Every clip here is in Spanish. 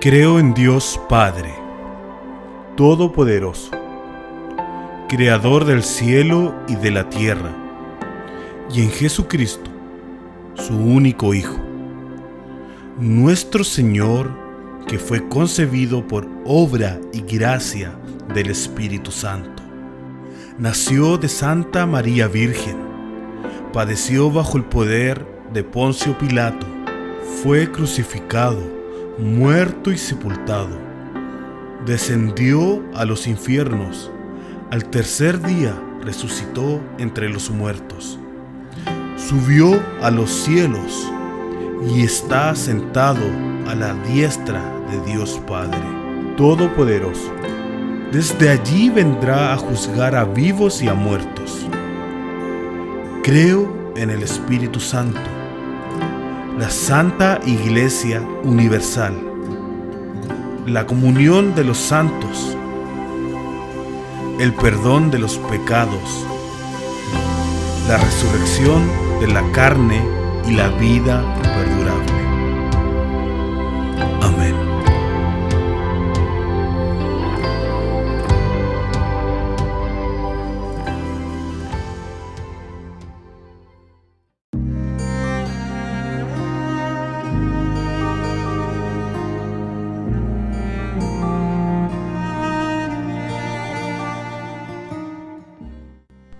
Creo en Dios Padre, Todopoderoso, Creador del cielo y de la tierra, y en Jesucristo, su único Hijo, nuestro Señor, que fue concebido por obra y gracia del Espíritu Santo. Nació de Santa María Virgen, padeció bajo el poder de Poncio Pilato, fue crucificado, muerto y sepultado, descendió a los infiernos, al tercer día resucitó entre los muertos, subió a los cielos y está sentado a la diestra de Dios Padre Todopoderoso. Desde allí vendrá a juzgar a vivos y a muertos. Creo en el Espíritu Santo, la Santa Iglesia Universal, la comunión de los santos, el perdón de los pecados, la resurrección de la carne y la vida perdurable. Amén. Amén.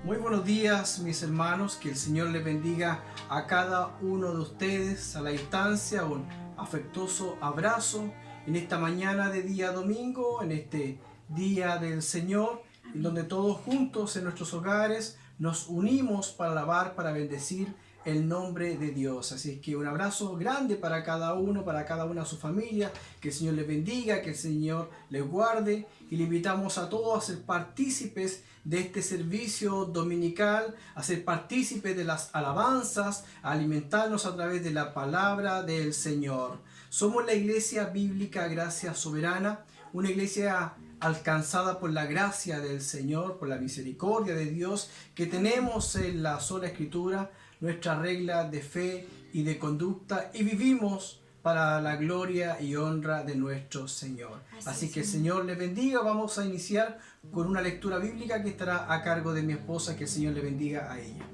Muy buenos días, mis hermanos, que el Señor les bendiga a cada uno de ustedes a la distancia. Un afectuoso abrazo en esta mañana de día domingo, en este día del Señor, en donde todos juntos en nuestros hogares nos unimos para alabar, para bendecir el nombre de Dios. Así es que un abrazo grande para cada uno, para cada una de su familia. Que el Señor les bendiga, que el Señor les guarde, y le invitamos a todos a ser partícipes de este servicio dominical, a ser partícipes de las alabanzas, a alimentarnos a través de la palabra del Señor. Somos la Iglesia Bíblica Gracia Soberana, una iglesia alcanzada por la gracia del Señor, por la misericordia de Dios, que tenemos en la sola Escritura nuestra regla de fe y de conducta, y vivimos para la gloria y honra de nuestro Señor. Así que el Señor les bendiga. Vamos a iniciar con una lectura bíblica que estará a cargo de mi esposa. Que el Señor le bendiga a ella.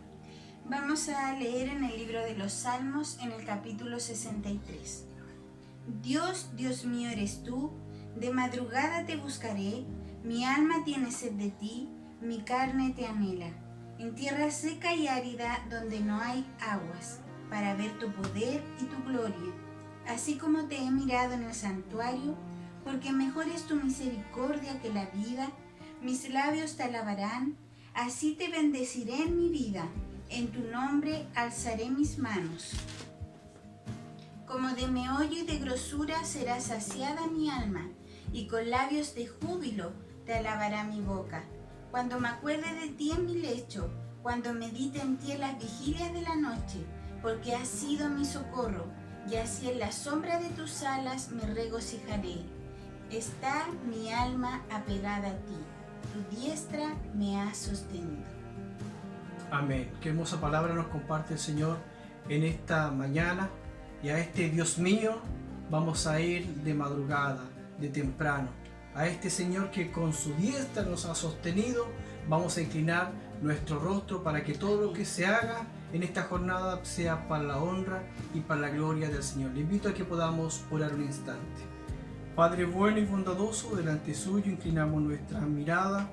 Vamos a leer en el libro de los Salmos, en el capítulo 63. Dios, Dios mío eres tú, de madrugada te buscaré, mi alma tiene sed de ti, mi carne te anhela, en tierra seca y árida donde no hay aguas, para ver tu poder y tu gloria, así como te he mirado en el santuario, porque mejor es tu misericordia que la vida, mis labios te alabarán, así te bendeciré en mi vida, en tu nombre alzaré mis manos. Como de meollo y de grosura será saciada mi alma, y con labios de júbilo te alabará mi boca. Cuando me acuerde de ti en mi lecho, cuando medite en ti en las vigilias de la noche, porque has sido mi socorro, y así en la sombra de tus alas me regocijaré. Está mi alma apegada a ti, tu diestra me ha sostenido. Amén. Qué hermosa palabra nos comparte el Señor en esta mañana. Y a este Dios mío vamos a ir de madrugada, de temprano. A este Señor que con su diestra nos ha sostenido, vamos a inclinar nuestro rostro para que todo lo que se haga en esta jornada sea para la honra y para la gloria del Señor. Le invito a que podamos orar un instante. Padre bueno y bondadoso, delante suyo inclinamos nuestra mirada,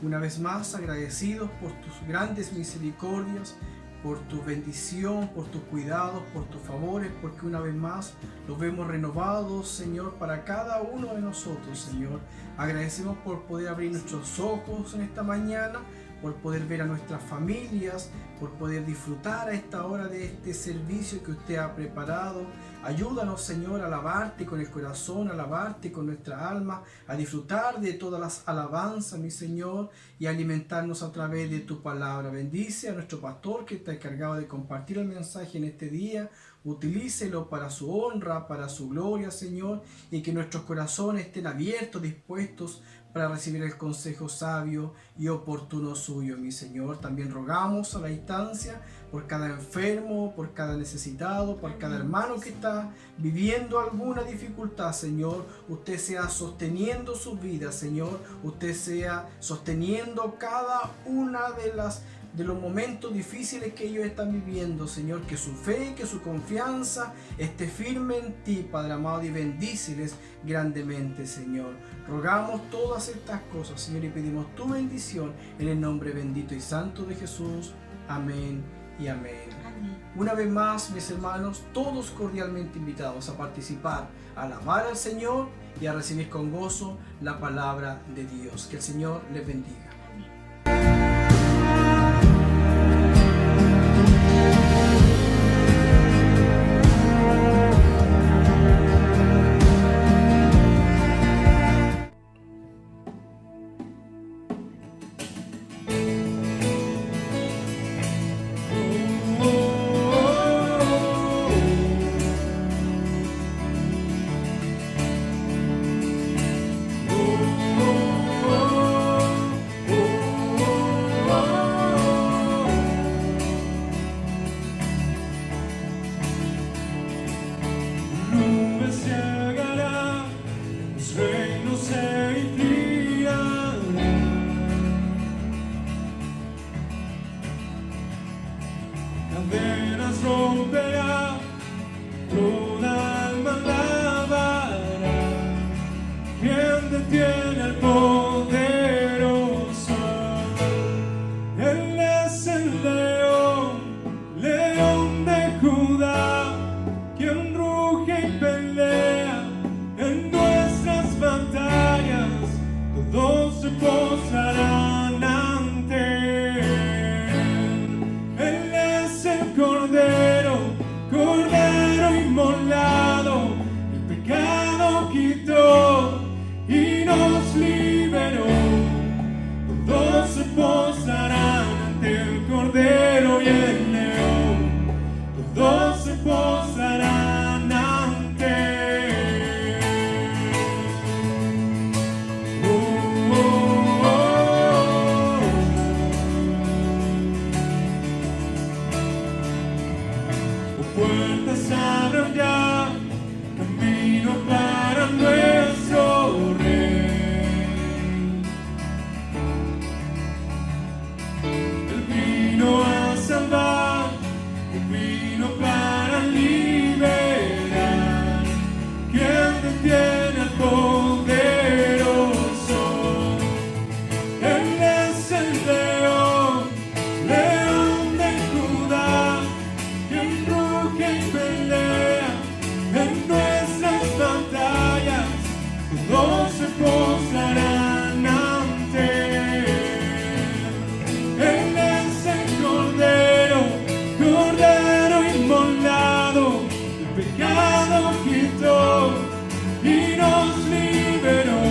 una vez más agradecidos por tus grandes misericordias, por tu bendición, por tus cuidados, por tus favores, porque una vez más los vemos renovados, Señor, para cada uno de nosotros, Señor. Agradecemos por poder abrir nuestros ojos en esta mañana, por poder ver a nuestras familias, por poder disfrutar a esta hora de este servicio que usted ha preparado. Ayúdanos, Señor, a alabarte con el corazón, a alabarte con nuestra alma, a disfrutar de todas las alabanzas, mi Señor, y a alimentarnos a través de tu palabra. Bendice a nuestro pastor que está encargado de compartir el mensaje en este día. Utilícelo para su honra, para su gloria, Señor, y que nuestros corazones estén abiertos, dispuestos para recibir el consejo sabio y oportuno suyo, mi Señor. También rogamos a la distancia por cada enfermo, por cada necesitado, por cada hermano que está viviendo alguna dificultad, Señor. Usted sea sosteniendo sus vidas, Señor. Usted sea sosteniendo cada una de los momentos difíciles que ellos están viviendo, Señor. Que su fe, que su confianza esté firme en ti, Padre amado, y bendíceles grandemente, Señor. Rogamos todas estas cosas, Señor, y pedimos tu bendición en el nombre bendito y santo de Jesús. Amén y amén. Amén. Una vez más, mis hermanos, todos cordialmente invitados a participar, a alabar al Señor y a recibir con gozo la palabra de Dios. Que el Señor les bendiga. romperá, toda alma alabará. ¿Quién detiene al poderoso? Él es el león, león de Judá, quien ruge y pelea en nuestras batallas. Todos se postrarán ante él. Él es el Cordero, Cordero inmolado. El pecado quitó y nos liberó. Todos se postrarán ante el Cordero y el León. Todos se postrarán ante él. Puertas abran ya, camino para nuestro Rey. Él vino a salvar, Él vino para liberar. ¿Quién detiene al poderoso? Él es el león, león de Judá, quien ruge y pelea en nuestras batallas. Todos se postrarán ante él. Él es el Cordero, Cordero inmolado. El pecado quitó y nos liberó.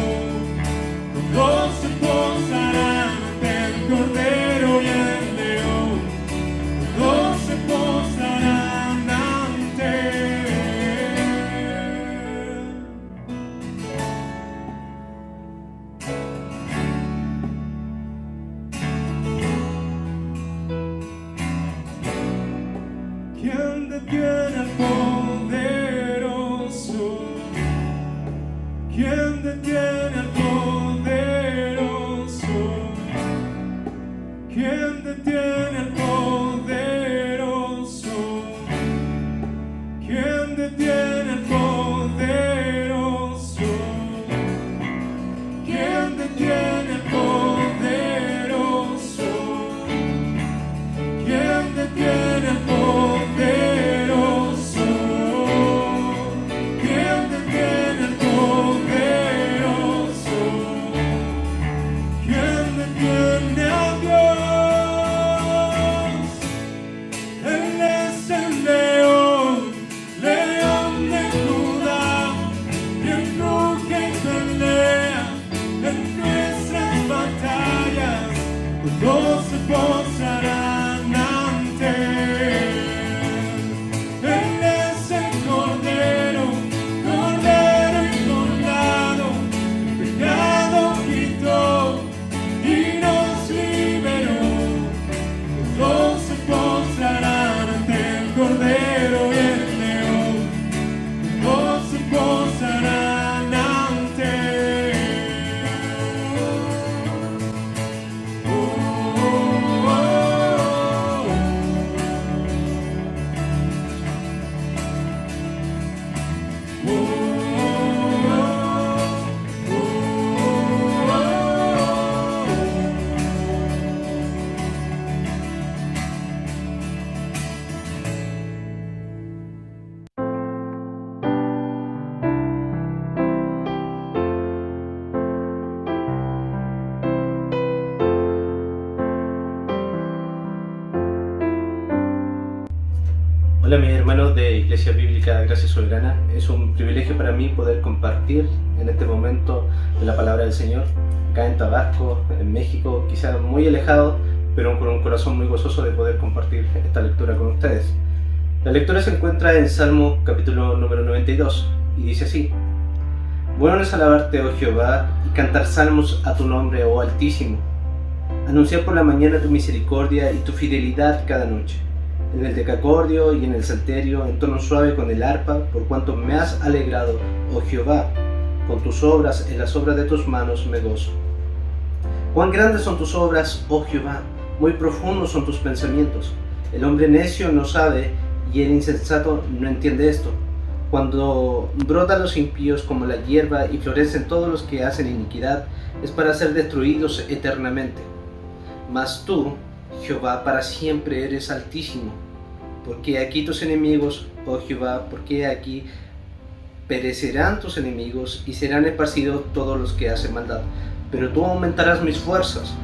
Todos se postrarán ante el Cordero y el León. Todos se postrarán ante él. ¿Quién detiene al poderoso? ¿Quién detiene al poderoso? ¿Quién detiene al poderoso? ¿Quién detiene al poderoso? ¿Quién detiene al poderoso? ¿Quién detiene al poderoso? ¿Quién detiene al poderoso? ¿Quién detiene a Dios? Él es el león, león de Judá, quien ruge y pelea en nuestras batallas. Todos se postrarán ante él. Él es el Cordero, Cordero inmolado. El pecado quitó y nos liberó. Todos se postrarán ante el Cordero y el León. Todos se postrarán ante él. Hola mis hermanos de Iglesia Bíblica Gracia Soberana, es un privilegio para mí poder compartir en este momento la palabra del Señor, acá en Tabasco, en México, quizás muy alejado, pero con un corazón muy gozoso de poder compartir esta lectura con ustedes. La lectura se encuentra en Salmo capítulo número 92 y dice así: Bueno es alabarte, oh Jehová, y cantar salmos a tu nombre, oh Altísimo. Anunciar por la mañana tu misericordia y tu fidelidad cada noche. En el decacordio y en el salterio, en tono suave con el arpa, por cuanto me has alegrado, oh Jehová. Con tus obras, en las obras de tus manos me gozo. Cuán grandes son tus obras, oh Jehová, muy profundos son tus pensamientos. El hombre necio no sabe y el insensato no entiende esto. Cuando brotan los impíos como la hierba y florecen todos los que hacen iniquidad, es para ser destruidos eternamente. Mas tú, Jehová, para siempre eres altísimo. Porque aquí tus enemigos, oh Jehová, porque aquí perecerán tus enemigos y serán esparcidos todos los que hacen maldad. Pero tú aumentarás mis fuerzas,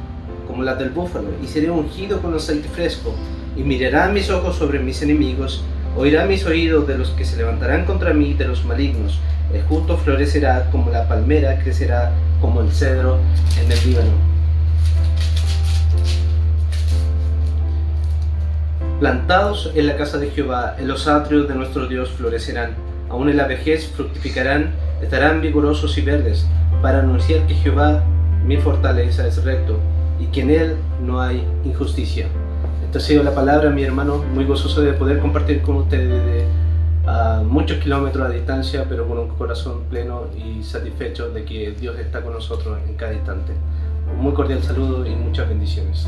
como las del búfalo, y seré ungido con aceite fresco, y mirarán mis ojos sobre mis enemigos, oirán mis oídos de los que se levantarán contra mí, de los malignos. El justo florecerá como la palmera, crecerá como el cedro en el Líbano. Plantados en la casa de Jehová, en los atrios de nuestro Dios florecerán, aún en la vejez fructificarán, estarán vigorosos y verdes, para anunciar que Jehová, mi fortaleza, es recto, y que en él no hay injusticia. Esta ha sido la palabra, mi hermano, muy gozoso de poder compartir con ustedes desde muchos kilómetros a distancia, pero con un corazón pleno y satisfecho de que Dios está con nosotros en cada instante. Un muy cordial saludo y muchas bendiciones.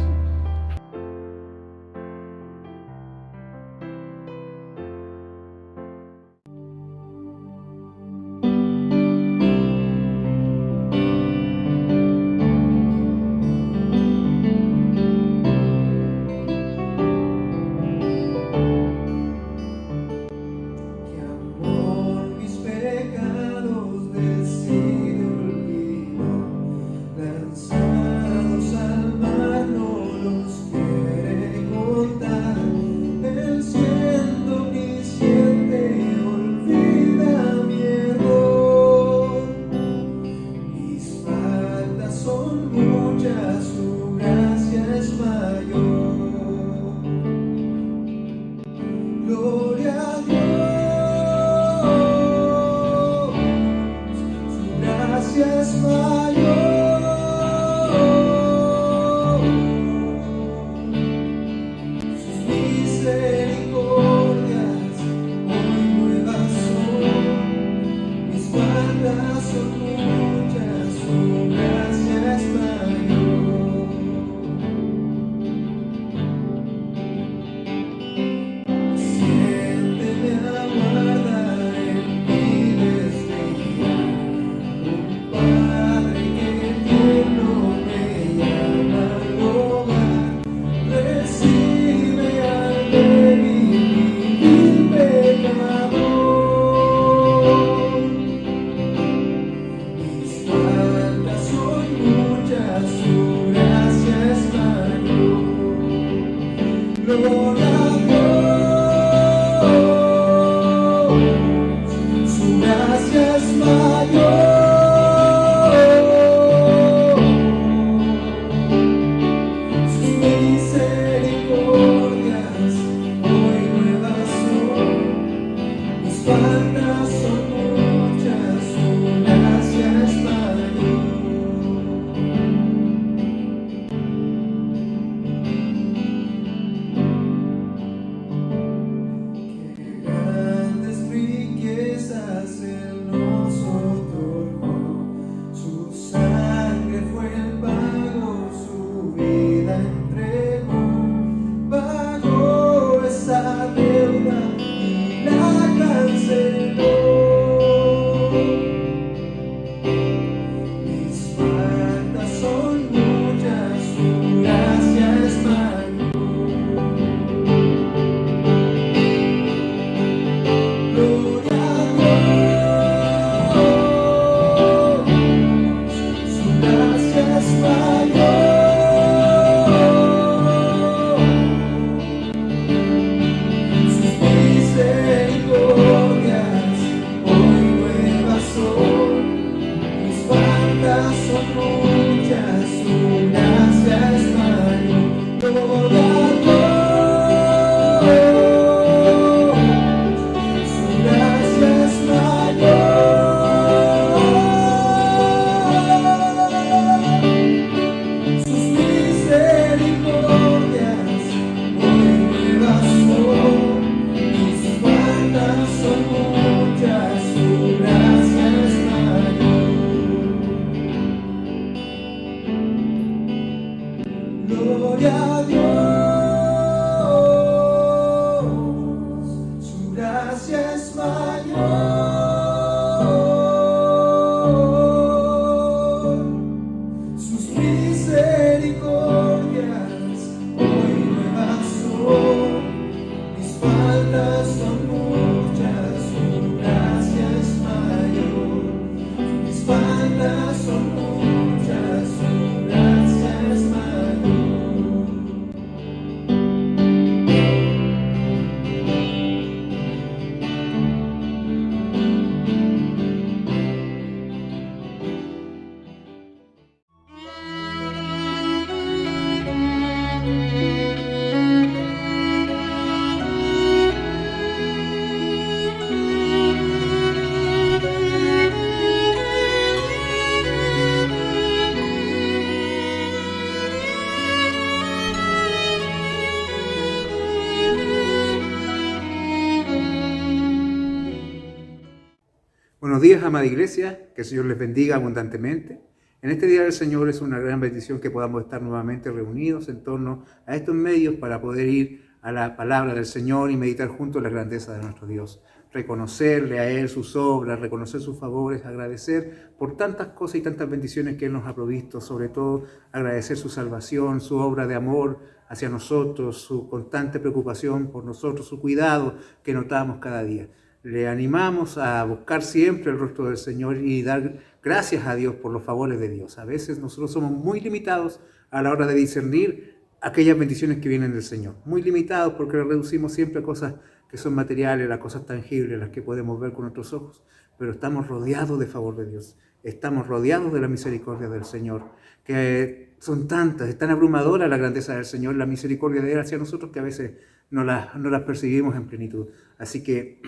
Buenos días, amada iglesia, que el Señor les bendiga abundantemente. En este día del Señor es una gran bendición que podamos estar nuevamente reunidos en torno a estos medios para poder ir a la palabra del Señor y meditar juntos la grandeza de nuestro Dios. Reconocerle a Él sus obras, reconocer sus favores, agradecer por tantas cosas y tantas bendiciones que Él nos ha provisto, sobre todo agradecer su salvación, su obra de amor hacia nosotros, su constante preocupación por nosotros, su cuidado que notamos cada día. Le animamos a buscar siempre el rostro del Señor y dar gracias a Dios por los favores de Dios. A veces nosotros somos muy limitados a la hora de discernir aquellas bendiciones que vienen del Señor. Muy limitados porque le reducimos siempre a cosas que son materiales, las cosas tangibles, las que podemos ver con nuestros ojos. Pero estamos rodeados de favor de Dios. Estamos rodeados de la misericordia del Señor, que son tantas, es tan abrumadora la grandeza del Señor, la misericordia de Él hacia nosotros que a veces no las percibimos en plenitud. Así que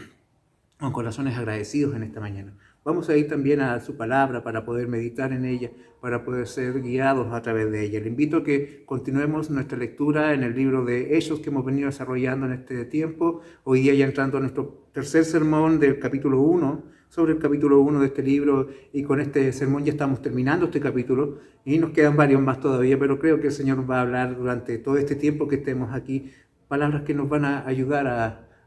con corazones agradecidos en esta mañana. Vamos a ir también a su palabra para poder meditar en ella, para poder ser guiados a través de ella. Le invito a que continuemos nuestra lectura en el libro de Hechos que hemos venido desarrollando en este tiempo. Hoy día ya entrando a nuestro tercer sermón del capítulo 1, sobre el capítulo 1 de este libro, y con este sermón ya estamos terminando este capítulo y nos quedan varios más todavía, pero creo que el Señor nos va a hablar durante todo este tiempo que estemos aquí, palabras que nos van a ayudar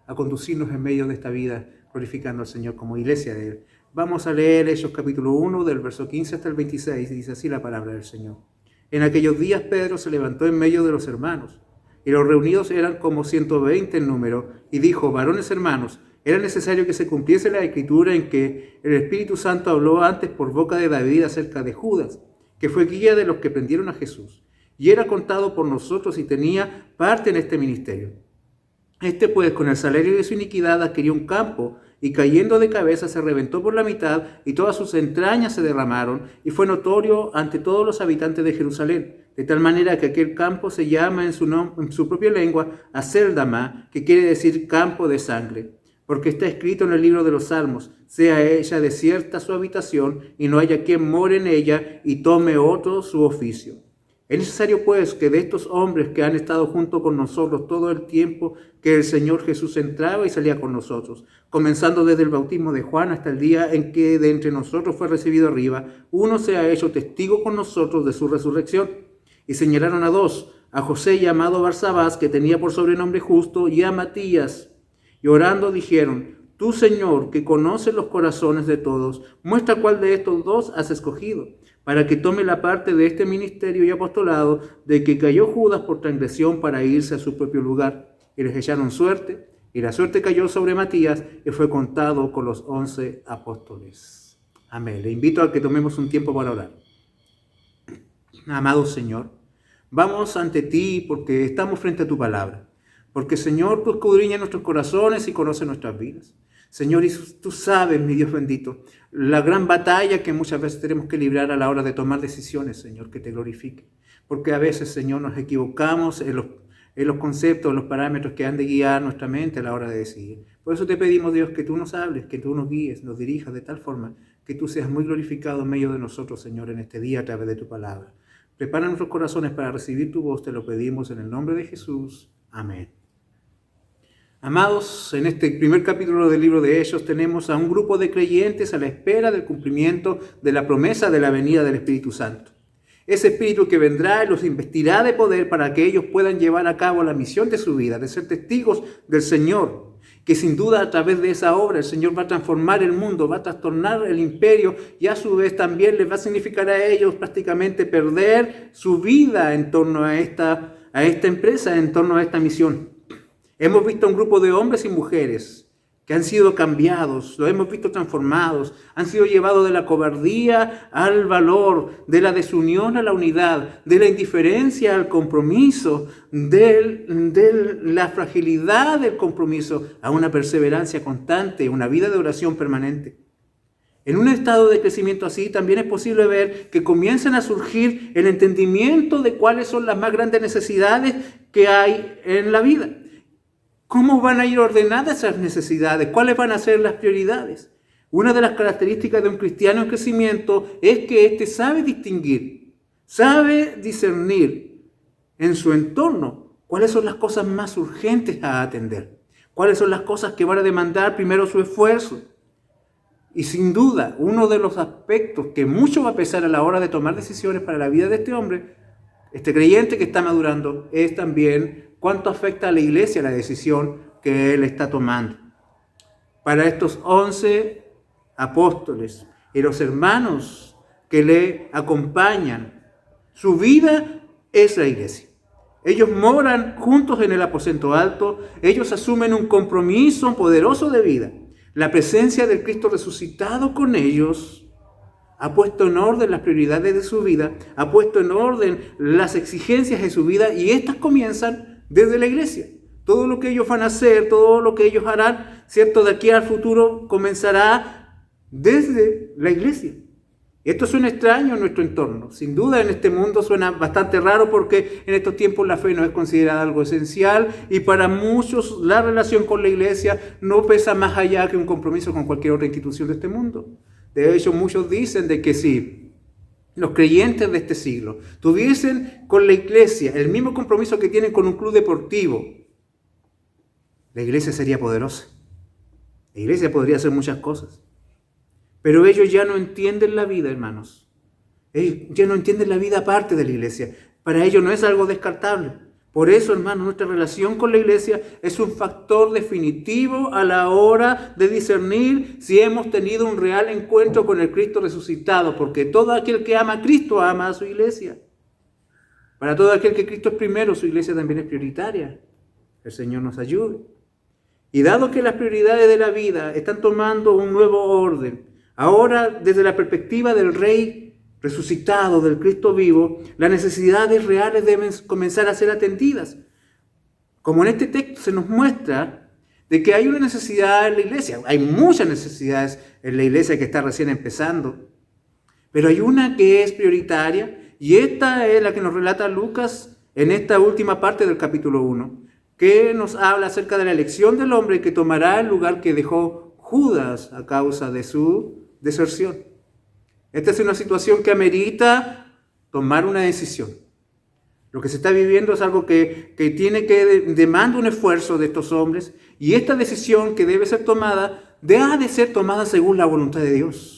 a conducirnos en medio de esta vida, glorificando al Señor como iglesia de Él. Vamos a leer Hechos capítulo 1, del verso 15 hasta el 26, y dice así la palabra del Señor. En aquellos días Pedro se levantó en medio de los hermanos, y los reunidos eran como 120 en número, y dijo: varones hermanos, era necesario que se cumpliese la escritura en que el Espíritu Santo habló antes por boca de David acerca de Judas, que fue guía de los que prendieron a Jesús, y era contado por nosotros y tenía parte en este ministerio. Este pues, con el salario de su iniquidad, adquirió un campo, y cayendo de cabeza se reventó por la mitad, y todas sus entrañas se derramaron, y fue notorio ante todos los habitantes de Jerusalén, de tal manera que aquel campo se llama en su propia lengua Aceldama, que quiere decir campo de sangre. Porque está escrito en el libro de los Salmos: sea ella desierta su habitación, y no haya quien more en ella, y tome otro su oficio. Es necesario pues que de estos hombres que han estado junto con nosotros todo el tiempo que el Señor Jesús entraba y salía con nosotros, comenzando desde el bautismo de Juan hasta el día en que de entre nosotros fue recibido arriba, uno sea hecho testigo con nosotros de su resurrección. Y señalaron a dos: a José llamado Barsabás, que tenía por sobrenombre Justo, y a Matías. Y orando dijeron: tú, Señor, que conoces los corazones de todos, muestra cuál de estos dos has escogido, para que tome la parte de este ministerio y apostolado de que cayó Judas por transgresión para irse a su propio lugar. Y les echaron suerte, y la suerte cayó sobre Matías, y fue contado con los 11 apóstoles. Amén. Le invito a que tomemos un tiempo para orar. Amado Señor, vamos ante ti porque estamos frente a tu palabra. Porque, Señor, tú escudriñas nuestros corazones y conoces nuestras vidas. Señor, y tú sabes, mi Dios bendito, la gran batalla que muchas veces tenemos que librar a la hora de tomar decisiones, Señor, que te glorifique. Porque a veces, Señor, nos equivocamos en los conceptos, en los parámetros que han de guiar nuestra mente a la hora de decidir. Por eso te pedimos, Dios, que tú nos hables, que tú nos guíes, nos dirijas de tal forma que tú seas muy glorificado en medio de nosotros, Señor, en este día a través de tu palabra. Prepara nuestros corazones para recibir tu voz, te lo pedimos en el nombre de Jesús. Amén. Amados, en este primer capítulo del libro de Hechos tenemos a un grupo de creyentes a la espera del cumplimiento de la promesa de la venida del Espíritu Santo. Ese Espíritu que vendrá y los investirá de poder para que ellos puedan llevar a cabo la misión de su vida, de ser testigos del Señor, que sin duda a través de esa obra el Señor va a transformar el mundo, va a trastornar el imperio y a su vez también les va a significar a ellos prácticamente perder su vida en torno a esta empresa, en torno a esta misión. Hemos visto un grupo de hombres y mujeres que han sido cambiados, los hemos visto transformados, han sido llevados de la cobardía al valor, de la desunión a la unidad, de la indiferencia al compromiso, de la fragilidad del compromiso a una perseverancia constante, una vida de oración permanente. En un estado de crecimiento así también es posible ver que comienzan a surgir el entendimiento de cuáles son las más grandes necesidades que hay en la vida. ¿Cómo van a ir ordenadas esas necesidades? ¿Cuáles van a ser las prioridades? Una de las características de un cristiano en crecimiento es que éste sabe distinguir, sabe discernir en su entorno cuáles son las cosas más urgentes a atender, cuáles son las cosas que van a demandar primero su esfuerzo. Y sin duda, uno de los aspectos que mucho va a pesar a la hora de tomar decisiones para la vida de este hombre, este creyente que está madurando, es también cuánto afecta a la iglesia la decisión que él está tomando. Para estos 11 apóstoles y los hermanos que le acompañan, su vida es la iglesia. Ellos moran juntos en el aposento alto, ellos asumen un compromiso poderoso de vida. La presencia del Cristo resucitado con ellos ha puesto en orden las prioridades de su vida, ha puesto en orden las exigencias de su vida, y estas comienzan desde la iglesia. Todo lo que ellos van a hacer, todo lo que ellos harán, ¿cierto?, de aquí al futuro comenzará desde la iglesia. Esto suena extraño en nuestro entorno. Sin duda en este mundo suena bastante raro porque en estos tiempos la fe no es considerada algo esencial y para muchos la relación con la iglesia no pesa más allá que un compromiso con cualquier otra institución de este mundo. De hecho, muchos dicen de que si los creyentes de este siglo tuviesen con la iglesia el mismo compromiso que tienen con un club deportivo, la iglesia sería poderosa. La iglesia podría hacer muchas cosas. Pero ellos ya no entienden la vida, hermanos. Ellos ya no entienden la vida aparte de la iglesia. Para ellos no es algo descartable. Por eso, hermanos, nuestra relación con la iglesia es un factor definitivo a la hora de discernir si hemos tenido un real encuentro con el Cristo resucitado. Porque todo aquel que ama a Cristo ama a su iglesia. Para todo aquel que Cristo es primero, su iglesia también es prioritaria. El Señor nos ayude. Y dado que las prioridades de la vida están tomando un nuevo orden, ahora, desde la perspectiva del Rey resucitado, del Cristo vivo, las necesidades reales deben comenzar a ser atendidas. Como en este texto se nos muestra de que hay una necesidad en la iglesia. Hay muchas necesidades en la iglesia que está recién empezando. Pero hay una que es prioritaria y esta es la que nos relata Lucas en esta última parte del capítulo 1, que nos habla acerca de la elección del hombre que tomará el lugar que dejó Judas a causa de su deserción. Esta es una situación que amerita tomar una decisión. Lo que se está viviendo es algo que demanda un esfuerzo de estos hombres, y esta decisión que debe ser tomada, debe de ser tomada según la voluntad de Dios.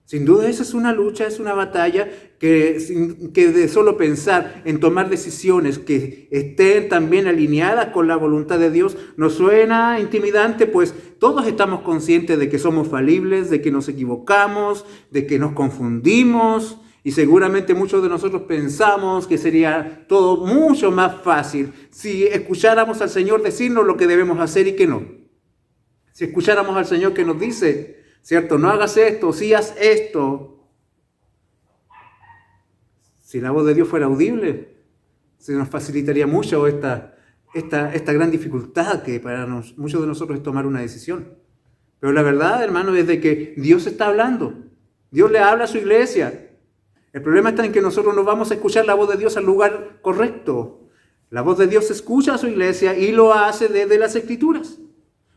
Sin duda esa es una lucha, es una batalla que de solo pensar en tomar decisiones que estén también alineadas con la voluntad de Dios nos suena intimidante, pues todos estamos conscientes de que somos falibles, de que nos equivocamos, de que nos confundimos, y seguramente muchos de nosotros pensamos que sería todo mucho más fácil si escucháramos al Señor decirnos lo que debemos hacer y que no. Si escucháramos al Señor que nos dice, ¿cierto?, no hagas esto, sí haz esto. Si la voz de Dios fuera audible, se nos facilitaría mucho esta gran dificultad que para muchos de nosotros es tomar una decisión. Pero la verdad, hermano, es de que Dios está hablando. Dios le habla a su iglesia. El problema está en que nosotros no vamos a escuchar la voz de Dios al lugar correcto. La voz de Dios escucha a su iglesia y lo hace desde las Escrituras.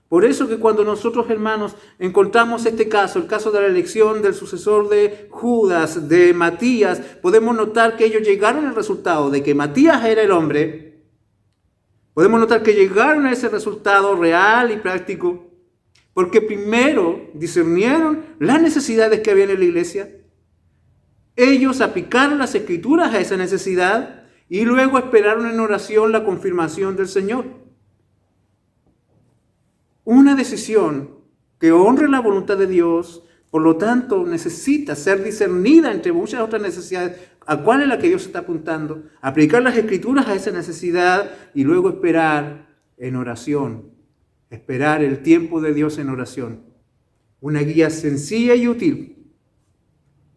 Por eso que cuando nosotros, hermanos, encontramos este caso, el caso de la elección del sucesor de Judas, de Matías, podemos notar que ellos llegaron al resultado de que Matías era el hombre. Podemos notar que llegaron a ese resultado real y práctico porque primero discernieron las necesidades que había en la iglesia. Ellos aplicaron las Escrituras a esa necesidad y luego esperaron en oración la confirmación del Señor. Una decisión que honre la voluntad de Dios, por lo tanto, necesita ser discernida entre muchas otras necesidades, a cuál es la que Dios está apuntando, aplicar las Escrituras a esa necesidad y luego esperar en oración, esperar el tiempo de Dios en oración. Una guía sencilla y útil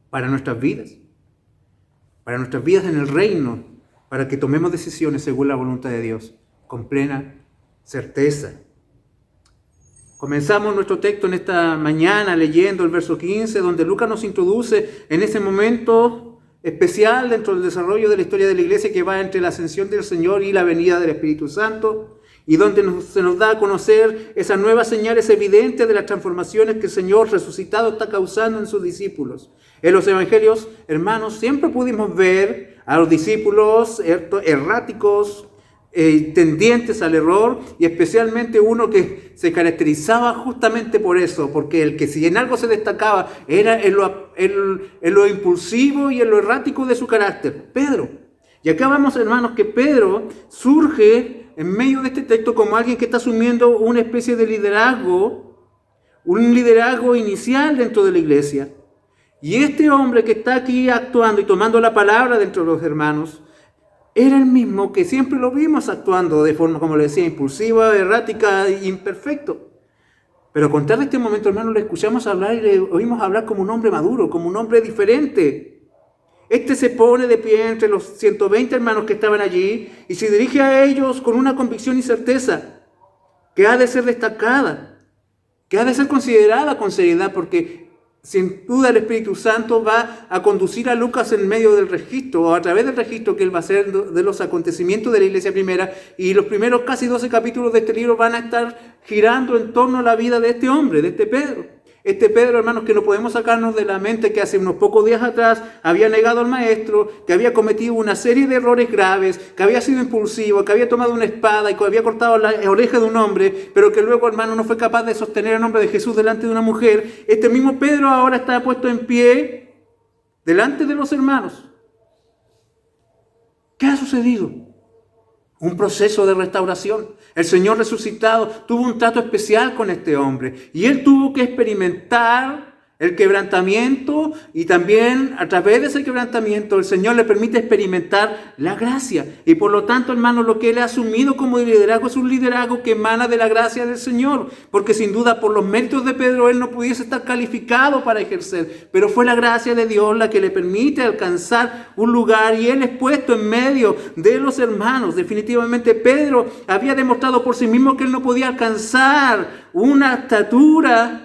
para nuestras vidas en el reino, para que tomemos decisiones según la voluntad de Dios, con plena certeza. Comenzamos nuestro texto en esta mañana leyendo el verso 15, donde Lucas nos introduce en ese momento especial dentro del desarrollo de la historia de la iglesia que va entre la ascensión del Señor y la venida del Espíritu Santo, y donde se nos da a conocer esas nuevas señales evidentes de las transformaciones que el Señor resucitado está causando en sus discípulos. En los evangelios, hermanos, siempre pudimos ver a los discípulos erráticos, tendientes al error, y especialmente uno que se caracterizaba justamente por eso, porque el que si en algo se destacaba era en lo impulsivo y en lo errático de su carácter, Pedro. Y acá vamos, hermanos, que Pedro surge en medio de este texto como alguien que está asumiendo una especie de liderazgo, un liderazgo inicial dentro de la iglesia. Y este hombre que está aquí actuando y tomando la palabra dentro de los hermanos, era el mismo que siempre lo vimos actuando de forma, como le decía, impulsiva, errática e imperfecto. Pero a contar de este momento, hermanos, le escuchamos hablar y le oímos hablar como un hombre maduro, como un hombre diferente. Este se pone de pie entre los 120 hermanos que estaban allí y se dirige a ellos con una convicción y certeza que ha de ser destacada, que ha de ser considerada con seriedad, porque sin duda el Espíritu Santo va a conducir a Lucas en medio del registro, o a través del registro que él va a hacer de los acontecimientos de la iglesia primera, y los primeros casi 12 capítulos de este libro van a estar girando en torno a la vida de este hombre, de este Pedro. Este Pedro, hermanos, que no podemos sacarnos de la mente que hace unos pocos días atrás había negado al maestro, que había cometido una serie de errores graves, que había sido impulsivo, que había tomado una espada y que había cortado la oreja de un hombre, pero que luego, hermano, no fue capaz de sostener el nombre de Jesús delante de una mujer. Este mismo Pedro ahora está puesto en pie delante de los hermanos. ¿Qué ha sucedido? Un proceso de restauración. El Señor resucitado tuvo un trato especial con este hombre y él tuvo que experimentar el quebrantamiento, y también a través de ese quebrantamiento el Señor le permite experimentar la gracia. Y por lo tanto, hermanos, lo que él ha asumido como liderazgo es un liderazgo que emana de la gracia del Señor, porque sin duda por los méritos de Pedro él no pudiese estar calificado para ejercer, pero fue la gracia de Dios la que le permite alcanzar un lugar, y él es puesto en medio de los hermanos. Definitivamente Pedro había demostrado por sí mismo que él no podía alcanzar una estatura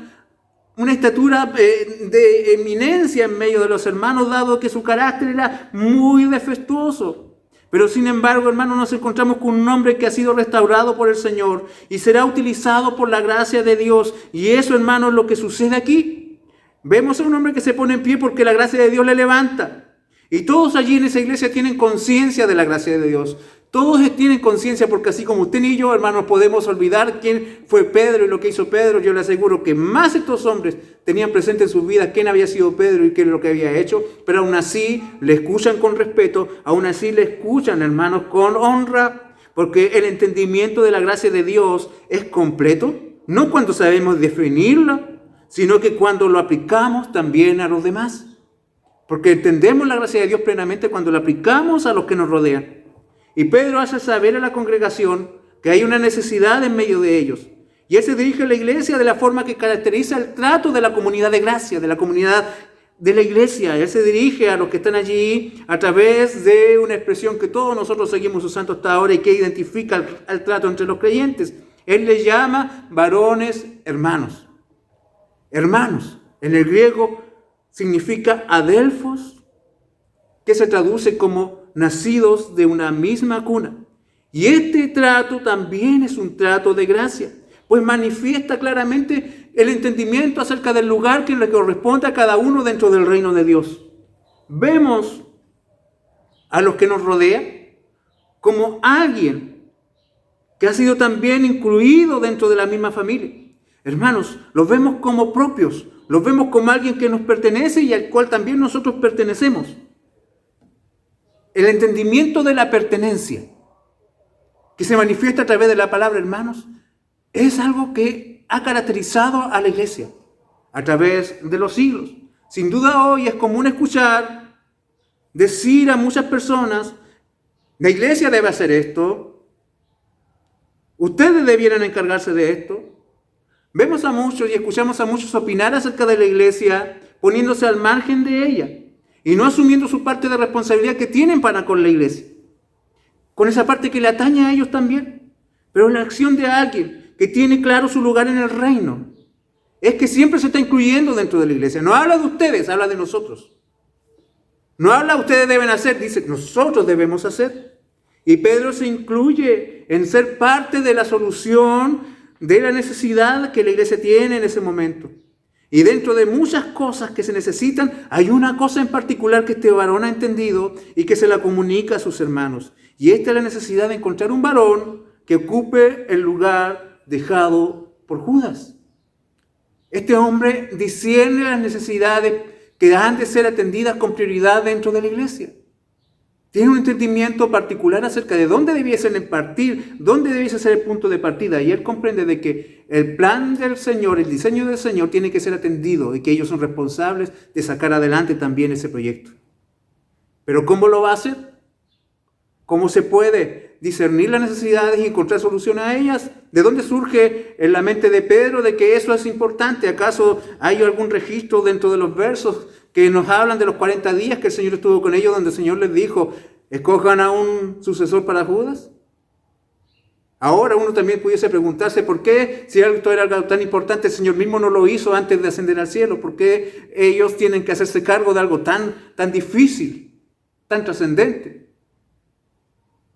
de eminencia en medio de los hermanos, dado que su carácter era muy defectuoso. Pero sin embargo, hermanos, nos encontramos con un hombre que ha sido restaurado por el Señor y será utilizado por la gracia de Dios. Y eso, hermanos, es lo que sucede aquí. Vemos a un hombre que se pone en pie porque la gracia de Dios le levanta. Y todos allí en esa iglesia tienen conciencia de la gracia de Dios. Todos tienen conciencia, porque así como usted y yo, hermanos, podemos olvidar quién fue Pedro y lo que hizo Pedro, yo le aseguro que más estos hombres tenían presente en sus vidas quién había sido Pedro y qué es lo que había hecho, pero aún así le escuchan con respeto, aún así le escuchan, hermanos, con honra, porque el entendimiento de la gracia de Dios es completo, no cuando sabemos definirla, sino que cuando lo aplicamos también a los demás. Porque entendemos la gracia de Dios plenamente cuando la aplicamos a los que nos rodean. Y Pedro hace saber a la congregación que hay una necesidad en medio de ellos. Y él se dirige a la iglesia de la forma que caracteriza el trato de la comunidad de gracia, de la comunidad de la iglesia. Él se dirige a los que están allí a través de una expresión que todos nosotros seguimos usando hasta ahora y que identifica el trato entre los creyentes. Él les llama varones hermanos. Hermanos, en el griego significa adelphos, que se traduce como nacidos de una misma cuna. Y este trato también es un trato de gracia, pues manifiesta claramente el entendimiento acerca del lugar que le corresponde a cada uno dentro del reino de Dios. Vemos a los que nos rodean como alguien que ha sido también incluido dentro de la misma familia. Hermanos, los vemos como propios, los vemos como alguien que nos pertenece y al cual también nosotros pertenecemos. El entendimiento de la pertenencia, que se manifiesta a través de la palabra hermanos, es algo que ha caracterizado a la iglesia a través de los siglos. Sin duda hoy es común escuchar decir a muchas personas: la iglesia debe hacer esto, ustedes debieran encargarse de esto. Vemos a muchos y escuchamos a muchos opinar acerca de la iglesia poniéndose al margen de ella y no asumiendo su parte de responsabilidad que tienen para con la iglesia, con esa parte que le atañe a ellos también. Pero la acción de alguien que tiene claro su lugar en el reino es que siempre se está incluyendo dentro de la iglesia. No habla de ustedes, habla de nosotros. No habla ustedes deben hacer, dice nosotros debemos hacer. Y Pedro se incluye en ser parte de la solución de la necesidad que la iglesia tiene en ese momento. Y dentro de muchas cosas que se necesitan, hay una cosa en particular que este varón ha entendido y que se la comunica a sus hermanos. Y esta es la necesidad de encontrar un varón que ocupe el lugar dejado por Judas. Este hombre discierne las necesidades que han de ser atendidas con prioridad dentro de la iglesia. Tiene un entendimiento particular acerca de dónde debiesen partir, dónde debiese ser el punto de partida. Y él comprende de que el plan del Señor, el diseño del Señor tiene que ser atendido y que ellos son responsables de sacar adelante también ese proyecto. Pero ¿cómo lo va a hacer? ¿Cómo se puede discernir las necesidades y encontrar solución a ellas? ¿De dónde surge en la mente de Pedro de que eso es importante? ¿Acaso hay algún registro dentro de los versos que nos hablan de los 40 días que el Señor estuvo con ellos, donde el Señor les dijo, escojan a un sucesor para Judas? Ahora uno también pudiese preguntarse por qué, si esto era algo tan importante, el Señor mismo no lo hizo antes de ascender al cielo. ¿Por qué ellos tienen que hacerse cargo de algo tan difícil, tan trascendente?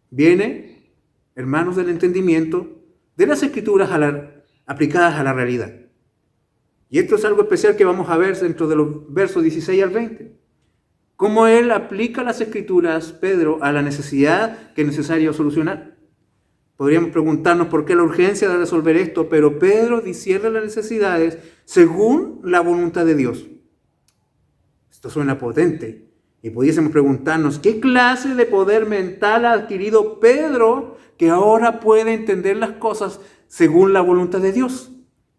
Viene, hermanos, del entendimiento de las Escrituras aplicadas a la realidad. Y esto es algo especial que vamos a ver dentro de los versos 16 al 20. Cómo él aplica las Escrituras, Pedro, a la necesidad que es necesario solucionar. Podríamos preguntarnos por qué la urgencia de resolver esto, pero Pedro discierne las necesidades según la voluntad de Dios. Esto suena potente. Y pudiésemos preguntarnos, ¿qué clase de poder mental ha adquirido Pedro que ahora puede entender las cosas según la voluntad de Dios?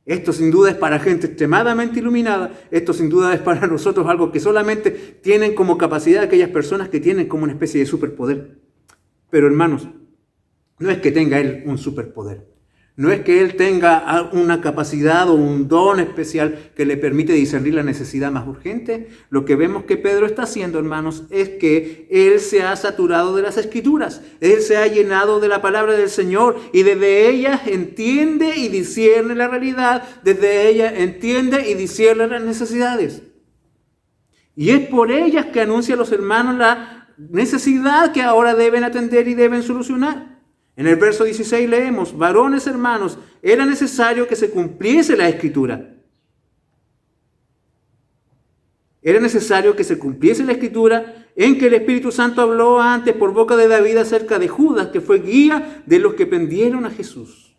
Esto sin duda es para gente extremadamente iluminada. Esto sin duda es para nosotros algo que solamente tienen como capacidad aquellas personas que tienen como una especie de superpoder. Pero hermanos, no es que tenga él un superpoder. No es que él tenga una capacidad o un don especial que le permite discernir la necesidad más urgente. Lo que vemos que Pedro está haciendo, hermanos, es que él se ha saturado de las Escrituras. Él se ha llenado de la palabra del Señor y desde ella entiende y discierne la realidad. Desde ella entiende y discierne las necesidades. Y es por ellas que anuncia a los hermanos la necesidad que ahora deben atender y deben solucionar. En el verso 16 leemos, varones hermanos, era necesario que se cumpliese la Escritura. Era necesario que se cumpliese la Escritura en que el Espíritu Santo habló antes por boca de David acerca de Judas, que fue guía de los que prendieron a Jesús.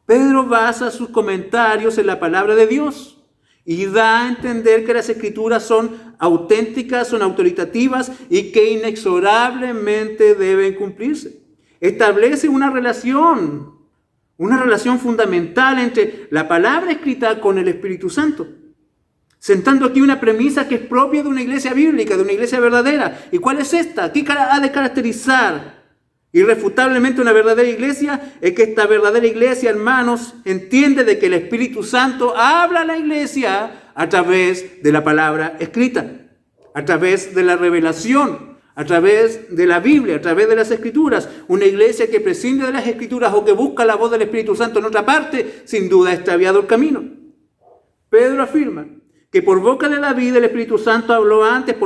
Pedro basa sus comentarios en la palabra de Dios y da a entender que las Escrituras son auténticas, son autoritativas y que inexorablemente deben cumplirse. Establece una relación fundamental entre la palabra escrita con el Espíritu Santo, sentando aquí una premisa que es propia de una iglesia bíblica, de una iglesia verdadera. ¿Y cuál es esta? ¿Qué ha de caracterizar irrefutablemente una verdadera iglesia? Es que esta verdadera iglesia, hermanos, entiende de que el Espíritu Santo habla a la iglesia a través de la palabra escrita, a través de la revelación, a través de la Biblia, a través de las Escrituras. Una iglesia que prescinde de las Escrituras o que busca la voz del Espíritu Santo en otra parte, sin duda ha extraviado el camino. Pedro afirma que por boca de David el Espíritu Santo habló antes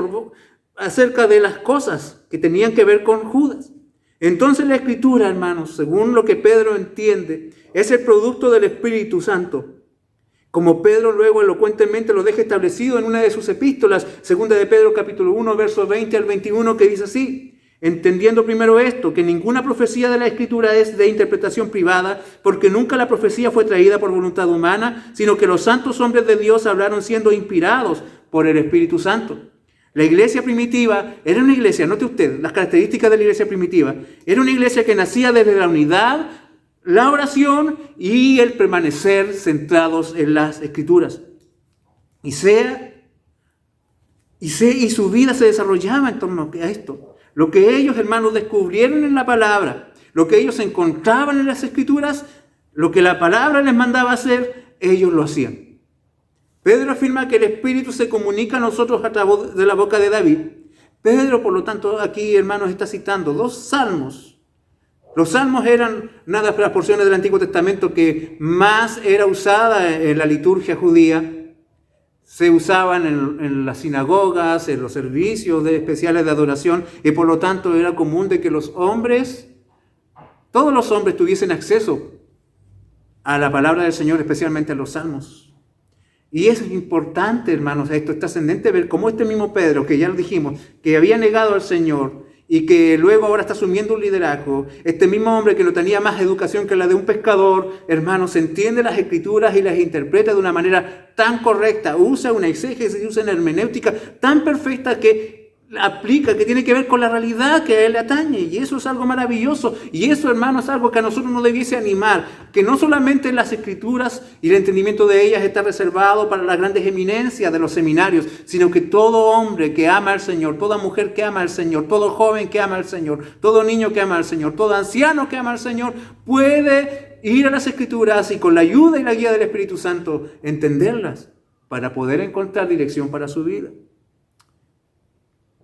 acerca de las cosas que tenían que ver con Judas. Entonces la Escritura, hermanos, según lo que Pedro entiende, es el producto del Espíritu Santo. Como Pedro luego elocuentemente lo deja establecido en una de sus epístolas, segunda de Pedro capítulo 1, versos 20 al 21, que dice así: entendiendo primero esto, que ninguna profecía de la Escritura es de interpretación privada, porque nunca la profecía fue traída por voluntad humana, sino que los santos hombres de Dios hablaron siendo inspirados por el Espíritu Santo. La iglesia primitiva era una iglesia, note usted las características de la iglesia primitiva, era una iglesia que nacía desde la unidad, la oración y el permanecer centrados en las Escrituras. Y su vida se desarrollaba en torno a esto. Lo que ellos, hermanos, descubrieron en la palabra, lo que ellos encontraban en las Escrituras, lo que la palabra les mandaba hacer, ellos lo hacían. Pedro afirma que el Espíritu se comunica a nosotros a través de la boca de David. Pedro, por lo tanto, aquí, hermanos, está citando 2 salmos. Los salmos eran una de las porciones del Antiguo Testamento que más era usada en la liturgia judía. Se usaban en las sinagogas, en los servicios especiales de adoración, y por lo tanto era común de que todos los hombres tuviesen acceso a la palabra del Señor, especialmente a los salmos. Y es importante, hermanos, esto es trascendente ver cómo este mismo Pedro, que ya lo dijimos, que había negado al Señor, y que luego ahora está asumiendo un liderazgo, este mismo hombre que no tenía más educación que la de un pescador, hermanos, entiende las escrituras y las interpreta de una manera tan correcta, usa una exégesis, usa una hermenéutica tan perfecta que aplica, que tiene que ver con la realidad que a él le atañe, y eso es algo maravilloso, y eso, hermanos, es algo que a nosotros nos debiese animar, que no solamente las escrituras y el entendimiento de ellas está reservado para las grandes eminencias de los seminarios, sino que todo hombre que ama al Señor, toda mujer que ama al Señor, todo joven que ama al Señor, todo niño que ama al Señor, todo anciano que ama al Señor, puede ir a las escrituras y con la ayuda y la guía del Espíritu Santo entenderlas para poder encontrar dirección para su vida.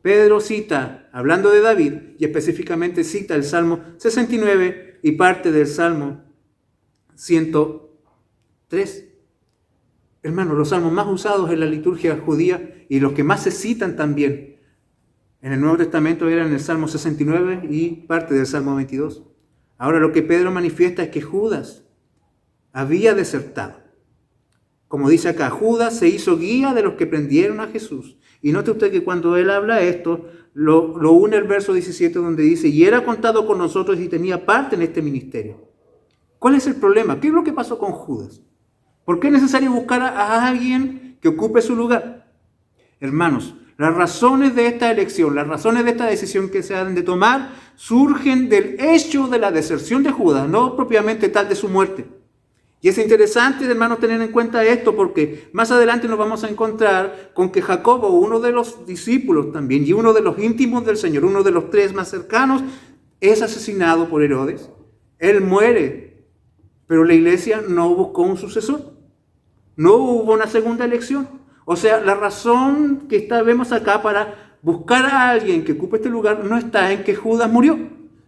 Pedro cita, hablando de David, y específicamente cita el Salmo 69 y parte del Salmo 103. Hermanos, los salmos más usados en la liturgia judía y los que más se citan también en el Nuevo Testamento eran el Salmo 69 y parte del Salmo 22. Ahora lo que Pedro manifiesta es que Judas había desertado. Como dice acá, Judas se hizo guía de los que prendieron a Jesús. Y note usted que cuando él habla esto, lo une el verso 17 donde dice, y era contado con nosotros y tenía parte en este ministerio. ¿Cuál es el problema? ¿Qué es lo que pasó con Judas? ¿Por qué es necesario buscar a alguien que ocupe su lugar? Hermanos, las razones de esta elección, las razones de esta decisión que se han de tomar, surgen del hecho de la deserción de Judas, no propiamente tal de su muerte. Y es interesante, hermanos, tener en cuenta esto porque más adelante nos vamos a encontrar con que Jacobo, uno de los discípulos también y uno de los íntimos del Señor, uno de los tres más cercanos, es asesinado por Herodes. Él muere, pero la iglesia no buscó un sucesor. No hubo una segunda elección. O sea, la razón que vemos acá para buscar a alguien que ocupe este lugar no está en que Judas murió,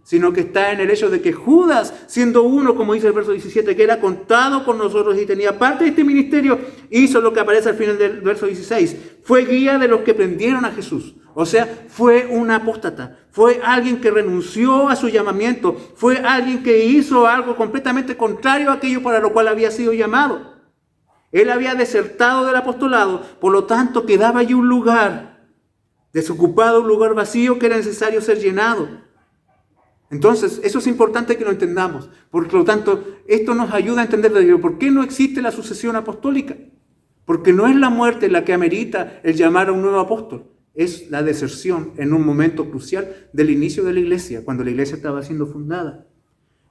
sino que está en el hecho de que Judas, siendo uno, como dice el verso 17, que era contado con nosotros y tenía parte de este ministerio, hizo lo que aparece al final del verso 16. Fue guía de los que prendieron a Jesús. O sea, fue un apóstata. Fue alguien que renunció a su llamamiento. Fue alguien que hizo algo completamente contrario a aquello para lo cual había sido llamado. Él había desertado del apostolado, por lo tanto quedaba allí un lugar desocupado, un lugar vacío que era necesario ser llenado. Entonces, eso es importante que lo entendamos. Por lo tanto, esto nos ayuda a entender por qué no existe la sucesión apostólica. Porque no es la muerte la que amerita el llamar a un nuevo apóstol. Es la deserción en un momento crucial del inicio de la iglesia, cuando la iglesia estaba siendo fundada.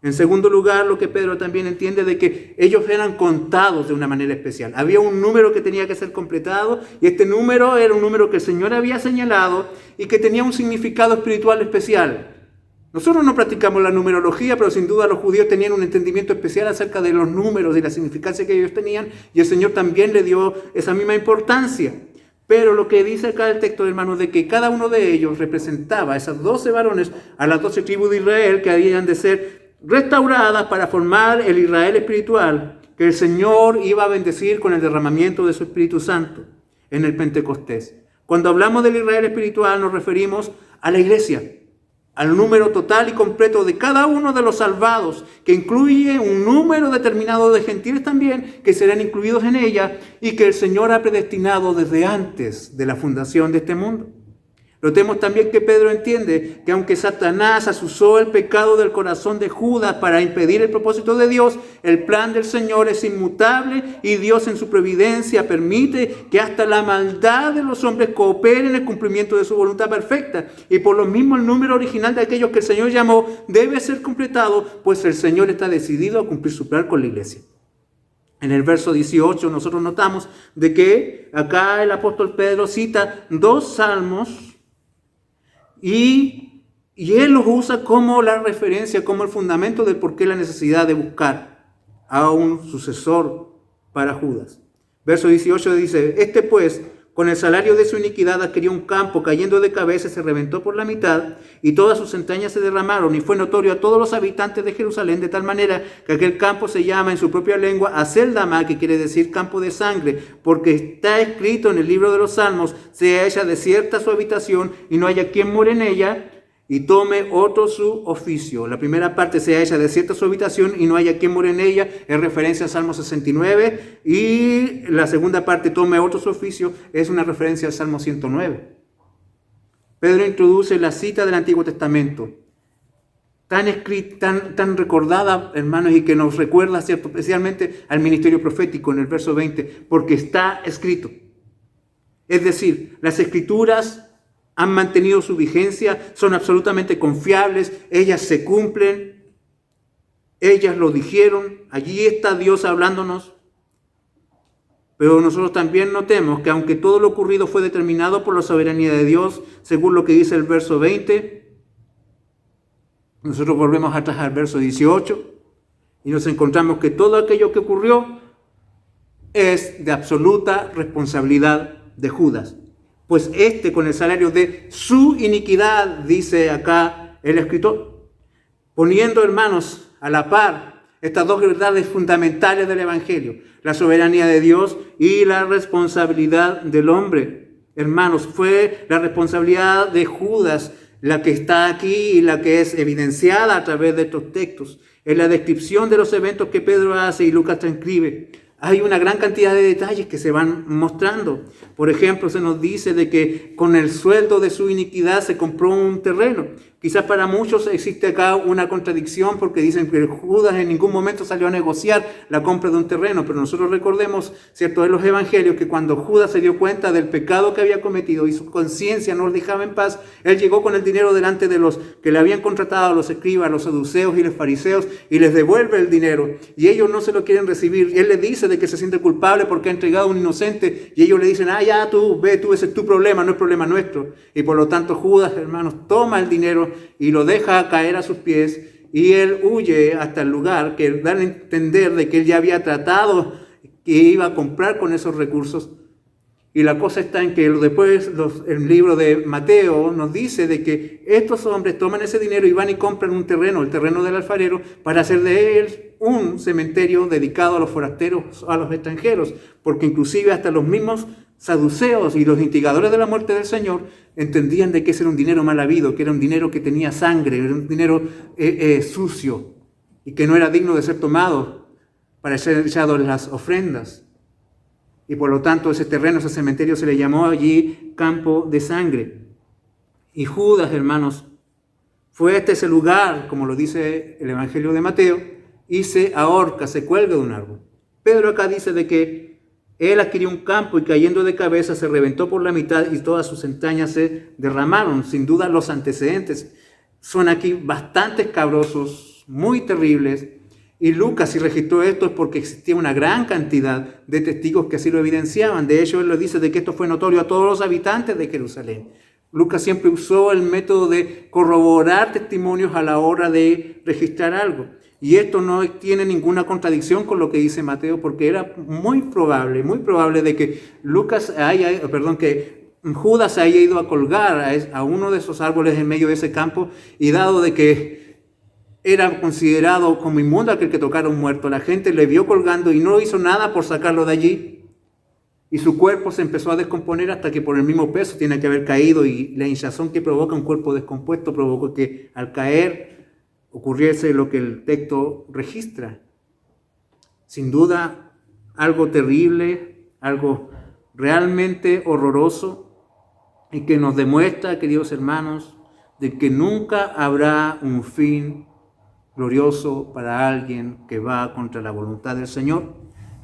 En segundo lugar, lo que Pedro también entiende de que ellos eran contados de una manera especial. Había un número que tenía que ser completado y este número era un número que el Señor había señalado y que tenía un significado espiritual especial. Nosotros no practicamos la numerología, pero sin duda los judíos tenían un entendimiento especial acerca de los números y la significancia que ellos tenían, y el Señor también le dio esa misma importancia. Pero lo que dice acá el texto, hermanos, de que cada uno de ellos representaba a esas 12 varones, a las 12 tribus de Israel, que habían de ser restauradas para formar el Israel espiritual, que el Señor iba a bendecir con el derramamiento de su Espíritu Santo en el Pentecostés. Cuando hablamos del Israel espiritual nos referimos a la iglesia, al número total y completo de cada uno de los salvados, que incluye un número determinado de gentiles también, que serán incluidos en ella y que el Señor ha predestinado desde antes de la fundación de este mundo. Notemos también que Pedro entiende que aunque Satanás azuzó el pecado del corazón de Judas para impedir el propósito de Dios, el plan del Señor es inmutable y Dios en su providencia permite que hasta la maldad de los hombres coopere en el cumplimiento de su voluntad perfecta. Y por lo mismo el número original de aquellos que el Señor llamó debe ser completado, pues el Señor está decidido a cumplir su plan con la iglesia. En el verso 18 nosotros notamos de que acá el apóstol Pedro cita 2 salmos y él los usa como la referencia, como el fundamento del por qué la necesidad de buscar a un sucesor para Judas. Verso 18 dice, este pues, con el salario de su iniquidad adquirió un campo, cayendo de cabeza se reventó por la mitad, y todas sus entrañas se derramaron, y fue notorio a todos los habitantes de Jerusalén, de tal manera que aquel campo se llama en su propia lengua Aseldama, que quiere decir campo de sangre, porque está escrito en el libro de los Salmos, sea ella desierta su habitación, y no haya quien more en ella, y tome otro su oficio. La primera parte, sea ella desierta su habitación y no haya quien more en ella, es referencia al Salmo 69. Y la segunda parte, tome otro su oficio, es una referencia al Salmo 109. Pedro introduce la cita del Antiguo Testamento, tan recordada, hermanos, y que nos recuerda, ¿cierto?, especialmente al ministerio profético en el verso 20, porque está escrito. Es decir, las Escrituras han mantenido su vigencia, son absolutamente confiables, ellas se cumplen, ellas lo dijeron, allí está Dios hablándonos. Pero nosotros también notemos que aunque todo lo ocurrido fue determinado por la soberanía de Dios, según lo que dice el verso 20, nosotros volvemos atrás al verso 18 y nos encontramos que todo aquello que ocurrió es de absoluta responsabilidad de Judas. Pues con el salario de su iniquidad, dice acá el escritor, poniendo, hermanos, a la par estas dos verdades fundamentales del Evangelio, la soberanía de Dios y la responsabilidad del hombre. Hermanos, fue la responsabilidad de Judas la que está aquí y la que es evidenciada a través de estos textos. En la descripción de los eventos que Pedro hace y Lucas transcribe, hay una gran cantidad de detalles que se van mostrando. Por ejemplo, se nos dice de que con el sueldo de su iniquidad se compró un terreno. Quizás para muchos existe acá una contradicción porque dicen que Judas en ningún momento salió a negociar la compra de un terreno, pero nosotros recordemos, ¿cierto?, en los evangelios que cuando Judas se dio cuenta del pecado que había cometido y su conciencia no lo dejaba en paz, él llegó con el dinero delante de los que le habían contratado, los escribas, los saduceos y los fariseos, y les devuelve el dinero, y ellos no se lo quieren recibir, y él les dice de que se siente culpable porque ha entregado a un inocente, y ellos le dicen, ya tú, ve tú, ese es tu problema, no es problema nuestro, y por lo tanto Judas, hermanos, toma el dinero y lo deja caer a sus pies, y él huye hasta el lugar que dan a entender de que él ya había tratado que iba a comprar con esos recursos. Y la cosa está en que después el libro de Mateo nos dice de que estos hombres toman ese dinero y van y compran un terreno, el terreno del alfarero, para hacer de él un cementerio dedicado a los forasteros, a los extranjeros, porque inclusive hasta los mismos saduceos y los instigadores de la muerte del Señor entendían de que ese era un dinero mal habido, que era un dinero que tenía sangre, era un dinero sucio y que no era digno de ser tomado para ser echado en las ofrendas. Y por lo tanto ese terreno, ese cementerio se le llamó allí campo de sangre. Y Judas, hermanos, fue hasta ese lugar, como lo dice el Evangelio de Mateo, y se ahorca, se cuelga de un árbol. Pedro acá dice de que él adquirió un campo y cayendo de cabeza se reventó por la mitad y todas sus entrañas se derramaron. Sin duda los antecedentes son aquí bastante escabrosos, muy terribles. Y Lucas, si registró esto, es porque existía una gran cantidad de testigos que así lo evidenciaban. De hecho, él lo dice de que esto fue notorio a todos los habitantes de Jerusalén. Lucas siempre usó el método de corroborar testimonios a la hora de registrar algo. Y esto no tiene ninguna contradicción con lo que dice Mateo, porque era muy probable de que que Judas haya ido a colgar a uno de esos árboles en medio de ese campo, y dado de que era considerado como inmundo aquel que tocara un muerto, la gente le vio colgando y no hizo nada por sacarlo de allí, y su cuerpo se empezó a descomponer hasta que por el mismo peso tiene que haber caído, y la hinchazón que provoca un cuerpo descompuesto provocó que al caer ocurriese lo que el texto registra. Sin duda, algo terrible, algo realmente horroroso, y que nos demuestra, queridos hermanos, de que nunca habrá un fin glorioso para alguien que va contra la voluntad del Señor.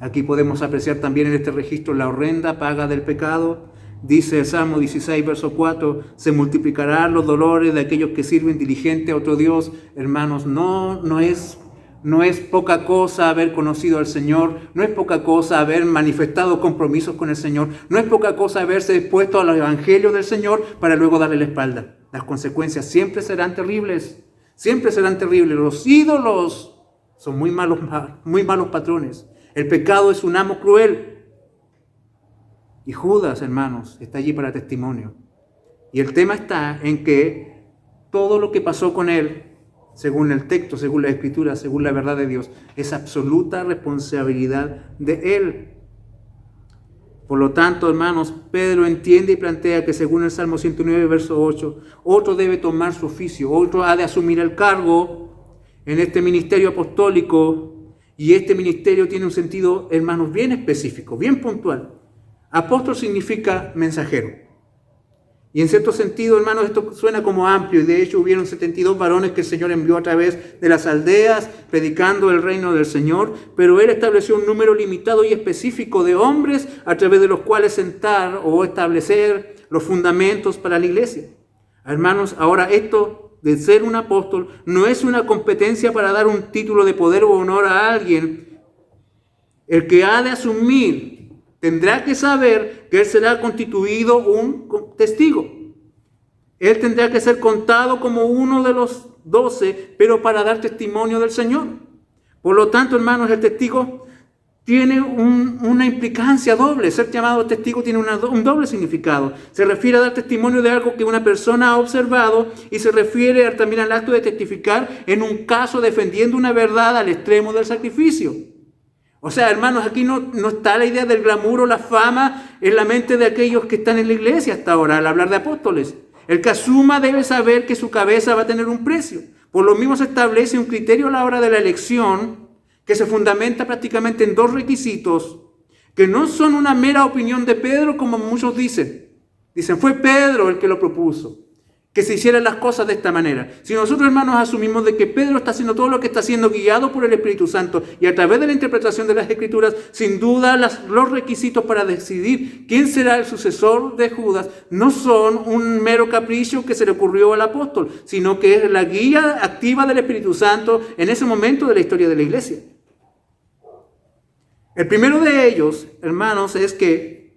Aquí podemos apreciar también en este registro la horrenda paga del pecado. Dice el Salmo 16, verso 4, se multiplicarán los dolores de aquellos que sirven diligente a otro Dios. Hermanos, no es poca cosa haber conocido al Señor, no es poca cosa haber manifestado compromisos con el Señor, no es poca cosa haberse expuesto al Evangelio del Señor para luego darle la espalda. Las consecuencias siempre serán terribles. Siempre serán terribles. Los ídolos son muy malos patrones. El pecado es un amo cruel. Y Judas, hermanos, está allí para testimonio. Y el tema está en que todo lo que pasó con él, según el texto, según la Escritura, según la verdad de Dios, es absoluta responsabilidad de él. Por lo tanto, hermanos, Pedro entiende y plantea que según el Salmo 109, verso 8, otro debe tomar su oficio, otro ha de asumir el cargo en este ministerio apostólico, y este ministerio tiene un sentido, hermanos, bien específico, bien puntual. Apóstol significa mensajero. Y en cierto sentido, hermanos, esto suena como amplio, y de hecho hubieron 72 varones que el Señor envió a través de las aldeas, predicando el reino del Señor, pero Él estableció un número limitado y específico de hombres a través de los cuales sentar o establecer los fundamentos para la iglesia. Hermanos, ahora esto de ser un apóstol no es una competencia para dar un título de poder o honor a alguien. El que ha de asumir tendrá que saber que él será constituido un testigo. Él tendrá que ser contado como uno de los 12, pero para dar testimonio del Señor. Por lo tanto, hermanos, el testigo tiene una implicancia doble. Ser llamado testigo tiene un doble significado. Se refiere a dar testimonio de algo que una persona ha observado y se refiere también al acto de testificar en un caso defendiendo una verdad al extremo del sacrificio. O sea, hermanos, aquí no está la idea del glamour o la fama en la mente de aquellos que están en la iglesia hasta ahora al hablar de apóstoles. El que asuma debe saber que su cabeza va a tener un precio. Por lo mismo se establece un criterio a la hora de la elección que se fundamenta prácticamente en 2 requisitos que no son una mera opinión de Pedro como muchos dicen. Dicen, fue Pedro el que lo propuso, que se hicieran las cosas de esta manera. Si nosotros, hermanos, asumimos de que Pedro está haciendo todo lo que está haciendo guiado por el Espíritu Santo y a través de la interpretación de las Escrituras, sin duda los requisitos para decidir quién será el sucesor de Judas no son un mero capricho que se le ocurrió al apóstol, sino que es la guía activa del Espíritu Santo en ese momento de la historia de la iglesia. El primero de ellos, hermanos, es que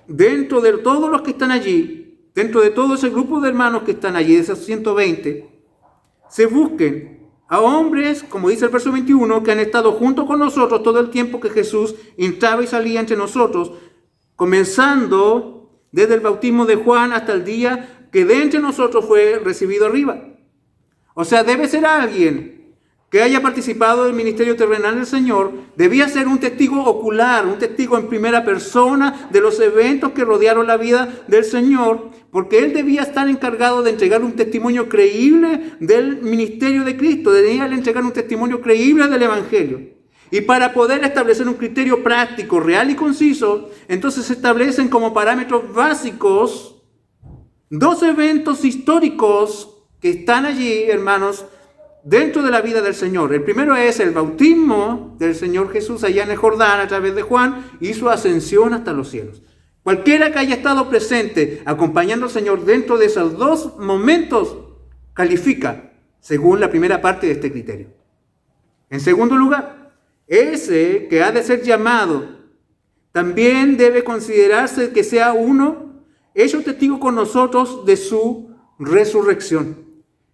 dentro de todos los que están allí, dentro de todo ese grupo de hermanos que están allí, de esos 120, se busquen a hombres, como dice el verso 21, que han estado junto con nosotros todo el tiempo que Jesús entraba y salía entre nosotros, comenzando desde el bautismo de Juan hasta el día que de entre nosotros fue recibido arriba. O sea, debe ser alguien que haya participado del ministerio terrenal del Señor, debía ser un testigo ocular, un testigo en primera persona de los eventos que rodearon la vida del Señor, porque él debía estar encargado de entregar un testimonio creíble del ministerio de Cristo, debía entregar un testimonio creíble del Evangelio. Y para poder establecer un criterio práctico, real y conciso, entonces se establecen como parámetros básicos 2 eventos históricos que están allí, hermanos, dentro de la vida del Señor. El primero es el bautismo del Señor Jesús allá en el Jordán a través de Juan y su ascensión hasta los cielos. Cualquiera que haya estado presente acompañando al Señor dentro de esos 2 momentos califica según la primera parte de este criterio. En segundo lugar, ese que ha de ser llamado también debe considerarse que sea uno hecho testigo con nosotros de su resurrección.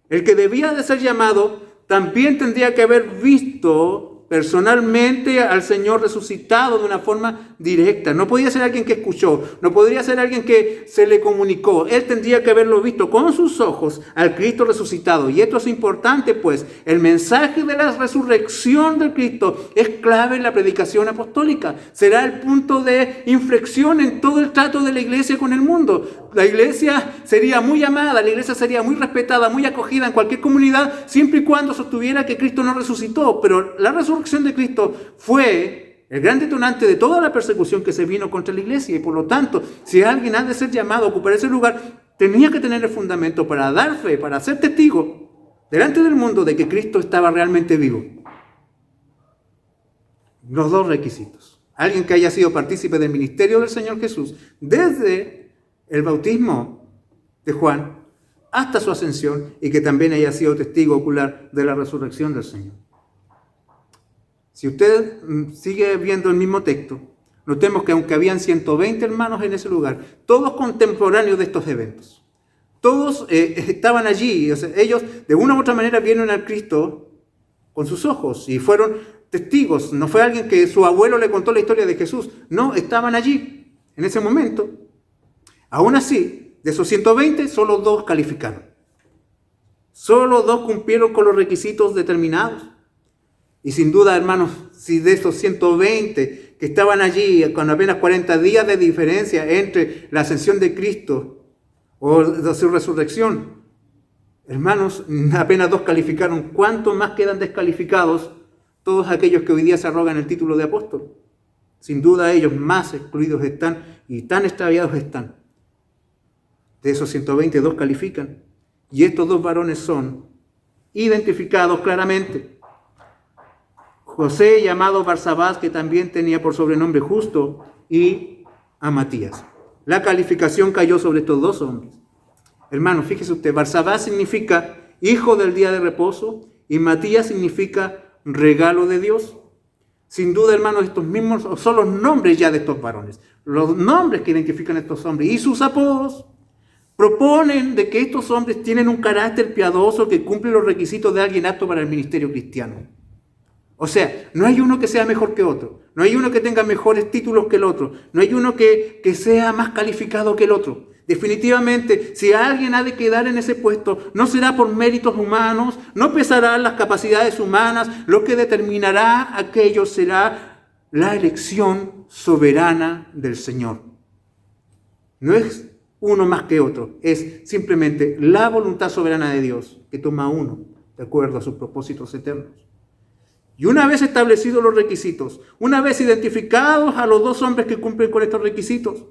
El que debía de ser llamado también tendría que haber visto personalmente al Señor resucitado de una forma directa. No podía ser alguien que escuchó, no podría ser alguien que se le comunicó. Él tendría que haberlo visto con sus ojos al Cristo resucitado. Y esto es importante, pues el mensaje de la resurrección del Cristo es clave en la predicación apostólica. Será el punto de inflexión en todo el trato de la iglesia con el mundo. La iglesia sería muy amada, la iglesia sería muy respetada, muy acogida en cualquier comunidad, siempre y cuando sostuviera que Cristo no resucitó. Pero la resurrección de Cristo fue el gran detonante de toda la persecución que se vino contra la iglesia. Y por lo tanto, si alguien ha de ser llamado a ocupar ese lugar, tenía que tener el fundamento para dar fe, para ser testigo delante del mundo de que Cristo estaba realmente vivo. Los 2 requisitos. Alguien que haya sido partícipe del ministerio del Señor Jesús desde el bautismo de Juan hasta su ascensión y que también haya sido testigo ocular de la resurrección del Señor. Si usted sigue viendo el mismo texto, notemos que aunque habían 120 hermanos en ese lugar, todos contemporáneos de estos eventos, todos estaban allí, o sea, ellos de una u otra manera vieron al Cristo con sus ojos y fueron testigos. No fue alguien que su abuelo le contó la historia de Jesús, no, estaban allí en ese momento. Aún así, de esos 120, solo 2 calificaron. Solo 2 cumplieron con los requisitos determinados. Y sin duda, hermanos, si de esos 120 que estaban allí con apenas 40 días de diferencia entre la ascensión de Cristo o de su resurrección, hermanos, apenas 2 calificaron, ¿cuántos más quedan descalificados todos aquellos que hoy día se arrogan el título de apóstol? Sin duda ellos más excluidos están y tan extraviados están. De esos 120, 2 califican. Y estos 2 varones son identificados claramente. José, llamado Barsabás, que también tenía por sobrenombre Justo, y a Matías. La calificación cayó sobre estos 2 hombres. Hermano, fíjese usted, Barsabás significa hijo del día de reposo y Matías significa regalo de Dios. Sin duda, hermanos, estos mismos son los nombres ya de estos varones, los nombres que identifican a estos hombres y sus apodos. Proponen de que estos hombres tienen un carácter piadoso que cumple los requisitos de alguien apto para el ministerio cristiano. O sea, no hay uno que sea mejor que otro, no hay uno que tenga mejores títulos que el otro, no hay uno que sea más calificado que el otro. Definitivamente, si alguien ha de quedar en ese puesto, no será por méritos humanos, no pesarán las capacidades humanas, lo que determinará aquello será la elección soberana del Señor. No es uno más que otro, es simplemente la voluntad soberana de Dios que toma uno de acuerdo a sus propósitos eternos. Y una vez establecidos los requisitos, una vez identificados a los 2 hombres que cumplen con estos requisitos,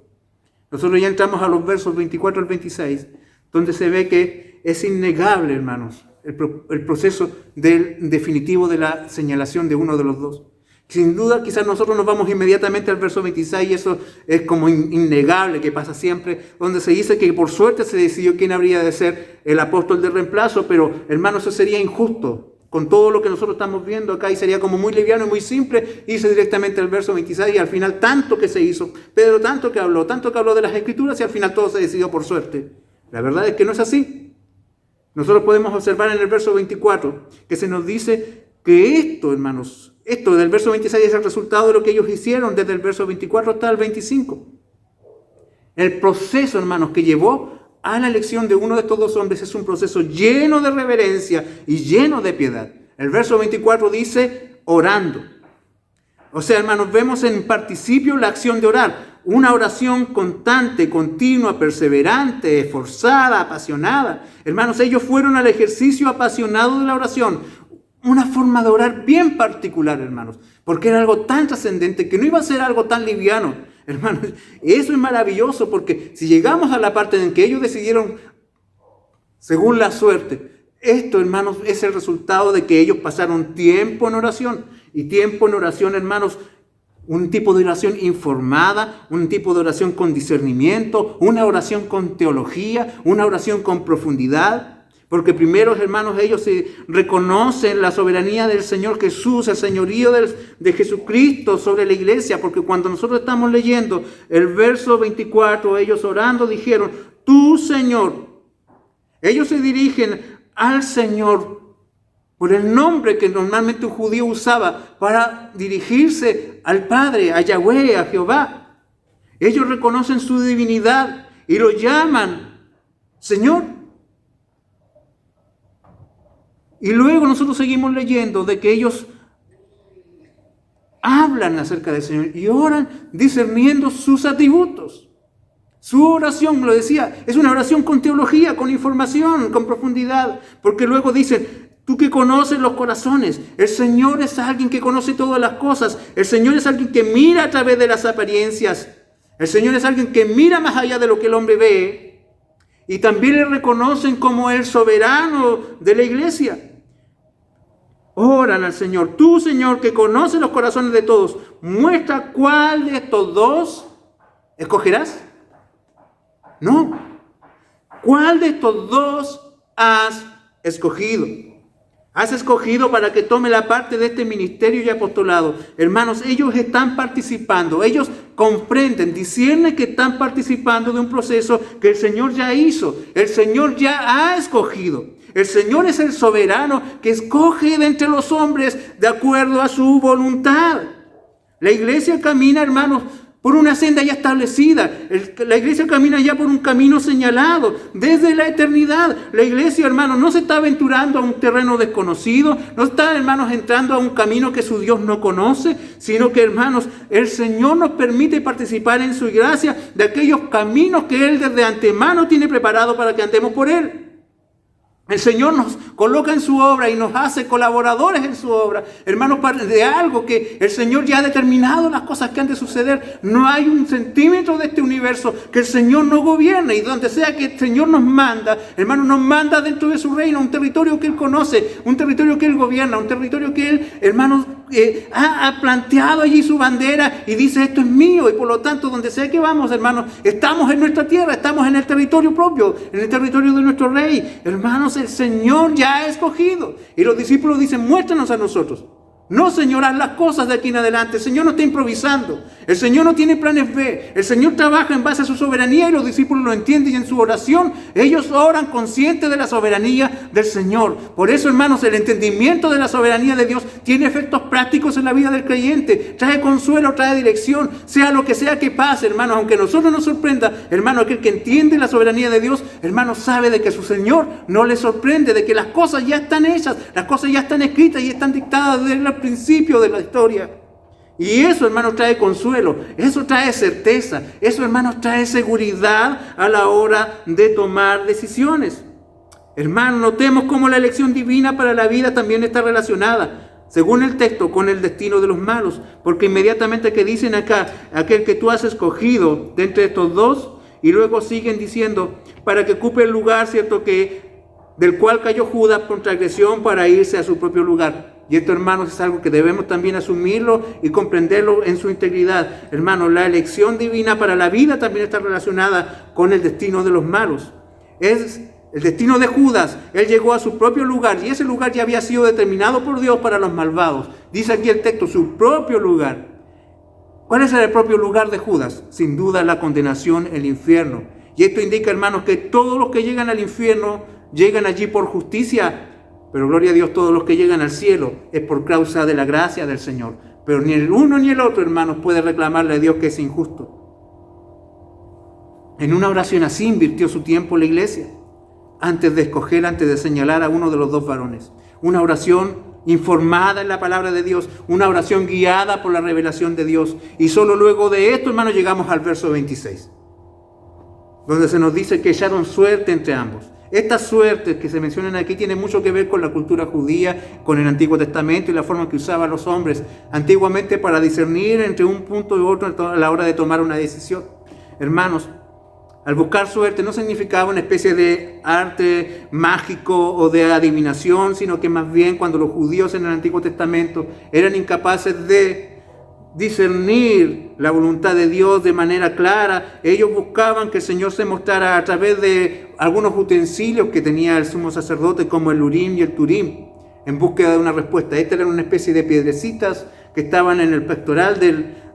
nosotros ya entramos a los versos 24 al 26, donde se ve que es innegable, hermanos, el proceso definitivo de la señalación de uno de los 2. Sin duda, quizás nosotros nos vamos inmediatamente al verso 26 y eso es como innegable que pasa siempre, donde se dice que por suerte se decidió quién habría de ser el apóstol de reemplazo, pero hermanos, eso sería injusto con todo lo que nosotros estamos viendo acá y sería como muy liviano y muy simple irse directamente al verso 26 y al final tanto que se hizo, Pedro tanto que habló de las Escrituras y al final todo se decidió por suerte. La verdad es que no es así. Nosotros podemos observar en el verso 24 que se nos dice que esto, hermanos, esto del verso 26 es el resultado de lo que ellos hicieron desde el verso 24 hasta el 25. El proceso, hermanos, que llevó a la elección de uno de estos 2 hombres es un proceso lleno de reverencia y lleno de piedad. El verso 24 dice, orando. O sea, hermanos, vemos en participio la acción de orar. Una oración constante, continua, perseverante, esforzada, apasionada. Hermanos, ellos fueron al ejercicio apasionado de la oración. Una forma de orar bien particular, hermanos, porque era algo tan trascendente que no iba a ser algo tan liviano. Hermanos, eso es maravilloso porque si llegamos a la parte en que ellos decidieron según la suerte, esto, hermanos, es el resultado de que ellos pasaron tiempo en oración. Y tiempo en oración, hermanos, un tipo de oración informada, un tipo de oración con discernimiento, una oración con teología, una oración con profundidad. Porque primero, hermanos, ellos reconocen la soberanía del Señor Jesús, el señorío de Jesucristo sobre la iglesia. Porque cuando nosotros estamos leyendo el verso 24, ellos orando dijeron, tú, Señor. Ellos se dirigen al Señor por el nombre que normalmente un judío usaba para dirigirse al Padre, a Yahweh, a Jehová. Ellos reconocen su divinidad y lo llaman Señor. Y luego nosotros seguimos leyendo de que ellos hablan acerca del Señor y oran discerniendo sus atributos. Su oración, lo decía, es una oración con teología, con información, con profundidad. Porque luego dicen, tú que conoces los corazones, el Señor es alguien que conoce todas las cosas. El Señor es alguien que mira a través de las apariencias. El Señor es alguien que mira más allá de lo que el hombre ve. Y también le reconocen como el soberano de la iglesia. Oran al Señor. Tú, Señor, que conoces los corazones de todos, muestra cuál de estos 2 escogerás. No. ¿Cuál de estos 2 has escogido? Has escogido para que tome la parte de este ministerio y apostolado. Hermanos, ellos están participando. Ellos comprenden, disciernen que están participando de un proceso que el Señor ya hizo. El Señor ya ha escogido. El Señor es el soberano que escoge de entre los hombres de acuerdo a su voluntad. La iglesia camina, hermanos, por una senda ya establecida. La iglesia camina ya por un camino señalado desde la eternidad. La iglesia, hermanos, no se está aventurando a un terreno desconocido, no está, hermanos, entrando a un camino que su Dios no conoce, sino que, hermanos, el Señor nos permite participar en su gracia de aquellos caminos que Él desde antemano tiene preparado para que andemos por Él. El Señor nos coloca en su obra y nos hace colaboradores en su obra. Hermanos, de algo que el Señor ya ha determinado las cosas que han de suceder. No hay un centímetro de este universo que el Señor no gobierne. Y donde sea que el Señor nos manda, hermanos, nos manda dentro de su reino, un territorio que Él conoce, un territorio que Él gobierna, un territorio que Él, hermanos, ha planteado allí su bandera y dice: esto es mío. Y por lo tanto, donde sea que vamos, hermanos, estamos en nuestra tierra, estamos en el territorio propio, en el territorio de nuestro rey. Hermanos, el Señor ya ha escogido. Y los discípulos dicen: muéstranos a nosotros. No, Señor, haz las cosas de aquí en adelante. El Señor no está improvisando. El Señor no tiene planes B. El Señor trabaja en base a su soberanía y los discípulos lo entienden, y en su oración ellos oran conscientes de la soberanía del Señor. Por eso, hermanos, el entendimiento de la soberanía de Dios tiene efectos prácticos en la vida del creyente. Trae consuelo, trae dirección, sea lo que sea que pase, hermanos. Aunque a nosotros nos sorprenda, hermano, aquel que entiende la soberanía de Dios, hermano, sabe de que su Señor no le sorprende, de que las cosas ya están hechas, las cosas ya están escritas y están dictadas desde el principio de la historia. Y eso, hermanos, trae consuelo, eso trae certeza, eso, hermanos, trae seguridad a la hora de tomar decisiones. Hermanos, notemos cómo la elección divina para la vida también está relacionada, según el texto, con el destino de los malos, porque inmediatamente que dicen acá: aquel que tú has escogido de entre estos dos, y luego siguen diciendo: para que ocupe el lugar, cierto, que del cual cayó Judas por transgresión para irse a su propio lugar. Y esto, hermanos, es algo que debemos también asumirlo y comprenderlo en su integridad. Hermanos, la elección divina para la vida también está relacionada con el destino de los malos. Es el destino de Judas. Él llegó a su propio lugar, y ese lugar ya había sido determinado por Dios para los malvados. Dice aquí el texto: su propio lugar. ¿Cuál es el propio lugar de Judas? Sin duda la condenación, el infierno. Y esto indica, hermanos, que todos los que llegan al infierno llegan allí por justicia. Pero gloria a Dios, todos los que llegan al cielo es por causa de la gracia del Señor. Pero ni el uno ni el otro, hermanos, puede reclamarle a Dios que es injusto. En una oración así invirtió su tiempo la iglesia, antes de escoger, antes de señalar a uno de los dos varones. Una oración informada en la palabra de Dios, una oración guiada por la revelación de Dios. Y solo luego de esto, hermanos, llegamos al verso 26, donde se nos dice que echaron suerte entre ambos. Estas suertes que se mencionan aquí tienen mucho que ver con la cultura judía, con el Antiguo Testamento y la forma que usaban los hombres antiguamente para discernir entre un punto y otro a la hora de tomar una decisión. Hermanos, al buscar suerte no significaba una especie de arte mágico o de adivinación, sino que más bien cuando los judíos en el Antiguo Testamento eran incapaces de discernir la voluntad de Dios de manera clara, ellos buscaban que el Señor se mostrara a través de algunos utensilios que tenía el sumo sacerdote, como el Urim y el Turim, en búsqueda de una respuesta. Estas eran una especie de piedrecitas que estaban en el pectoral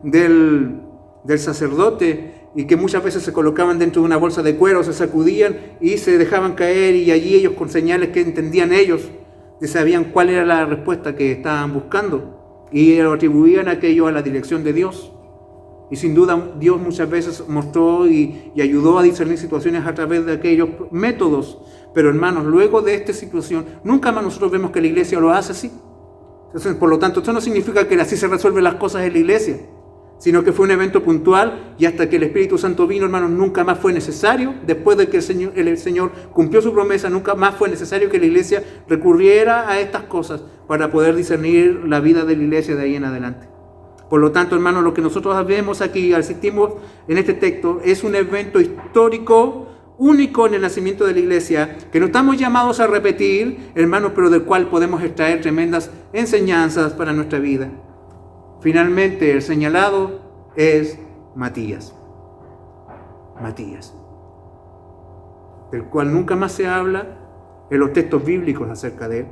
del sacerdote, y que muchas veces se colocaban dentro de una bolsa de cuero, se sacudían y se dejaban caer, y allí ellos, con señales que entendían ellos, sabían cuál era la respuesta que estaban buscando, y atribuían aquello a la dirección de Dios. Y sin duda Dios muchas veces mostró y ayudó a discernir situaciones a través de aquellos métodos. Pero, hermanos, luego de esta situación, nunca más nosotros vemos que la iglesia lo hace así. Entonces, por lo tanto, esto no significa que así se resuelven las cosas en la iglesia, sino que fue un evento puntual, y hasta que el Espíritu Santo vino, hermanos, nunca más fue necesario. Después de que el Señor cumplió su promesa, nunca más fue necesario que la iglesia recurriera a estas cosas para poder discernir la vida de la iglesia de ahí en adelante. Por lo tanto, hermanos, lo que nosotros vemos aquí, asistimos en este texto, es un evento histórico único en el nacimiento de la iglesia, que no estamos llamados a repetir, hermanos, pero del cual podemos extraer tremendas enseñanzas para nuestra vida. Finalmente, el señalado es Matías, del cual nunca más se habla en los textos bíblicos acerca de él.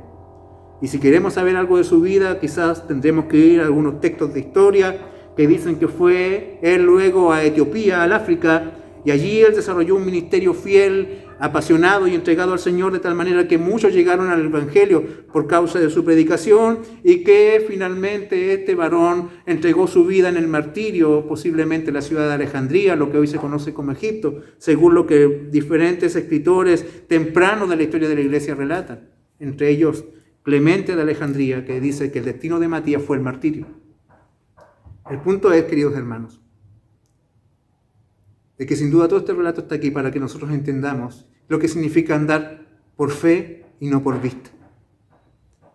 Y si queremos saber algo de su vida, quizás tendremos que ir a algunos textos de historia que dicen que fue él luego a Etiopía, al África, y allí él desarrolló un ministerio fiel, apasionado y entregado al Señor, de tal manera que muchos llegaron al Evangelio por causa de su predicación, y que finalmente este varón entregó su vida en el martirio, posiblemente en la ciudad de Alejandría, lo que hoy se conoce como Egipto, según lo que diferentes escritores tempranos de la historia de la iglesia relatan. Entre ellos Clemente de Alejandría, que dice que el destino de Matías fue el martirio. El punto es, queridos hermanos, de que sin duda todo este relato está aquí para que nosotros entendamos lo que significa andar por fe y no por vista.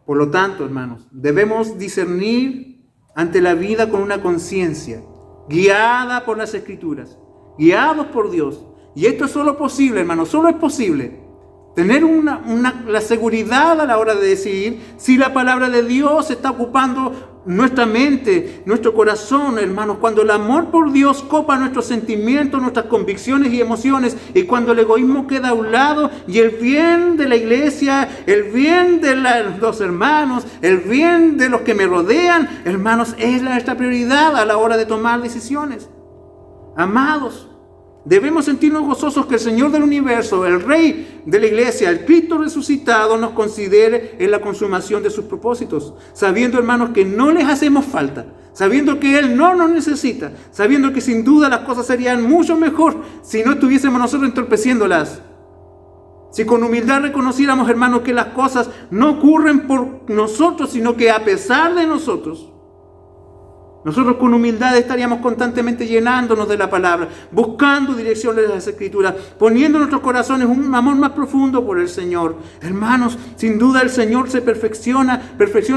Por lo tanto, hermanos, debemos discernir ante la vida con una conciencia guiada por las Escrituras, guiados por Dios. Y esto es solo posible, hermanos, solo es posible tener la seguridad a la hora de decidir si la palabra de Dios está ocupando nuestra mente, nuestro corazón, hermanos. Cuando el amor por Dios copa nuestros sentimientos, nuestras convicciones y emociones, y cuando el egoísmo queda a un lado y el bien de la iglesia, el bien de los hermanos, el bien de los que me rodean, hermanos, es nuestra prioridad a la hora de tomar decisiones. Amados, debemos sentirnos gozosos que el Señor del universo, el Rey de la iglesia, el Cristo resucitado, nos considere en la consumación de sus propósitos, sabiendo, hermanos, que no les hacemos falta, sabiendo que Él no nos necesita, sabiendo que sin duda las cosas serían mucho mejor si no estuviésemos nosotros entorpeciéndolas. Si con humildad reconociéramos, hermanos, que las cosas no ocurren por nosotros, sino que a pesar de nosotros, nosotros con humildad estaríamos constantemente llenándonos de la palabra, buscando direcciones de las Escrituras, poniendo en nuestros corazones un amor más profundo por el Señor. Hermanos, sin duda el Señor se perfecciona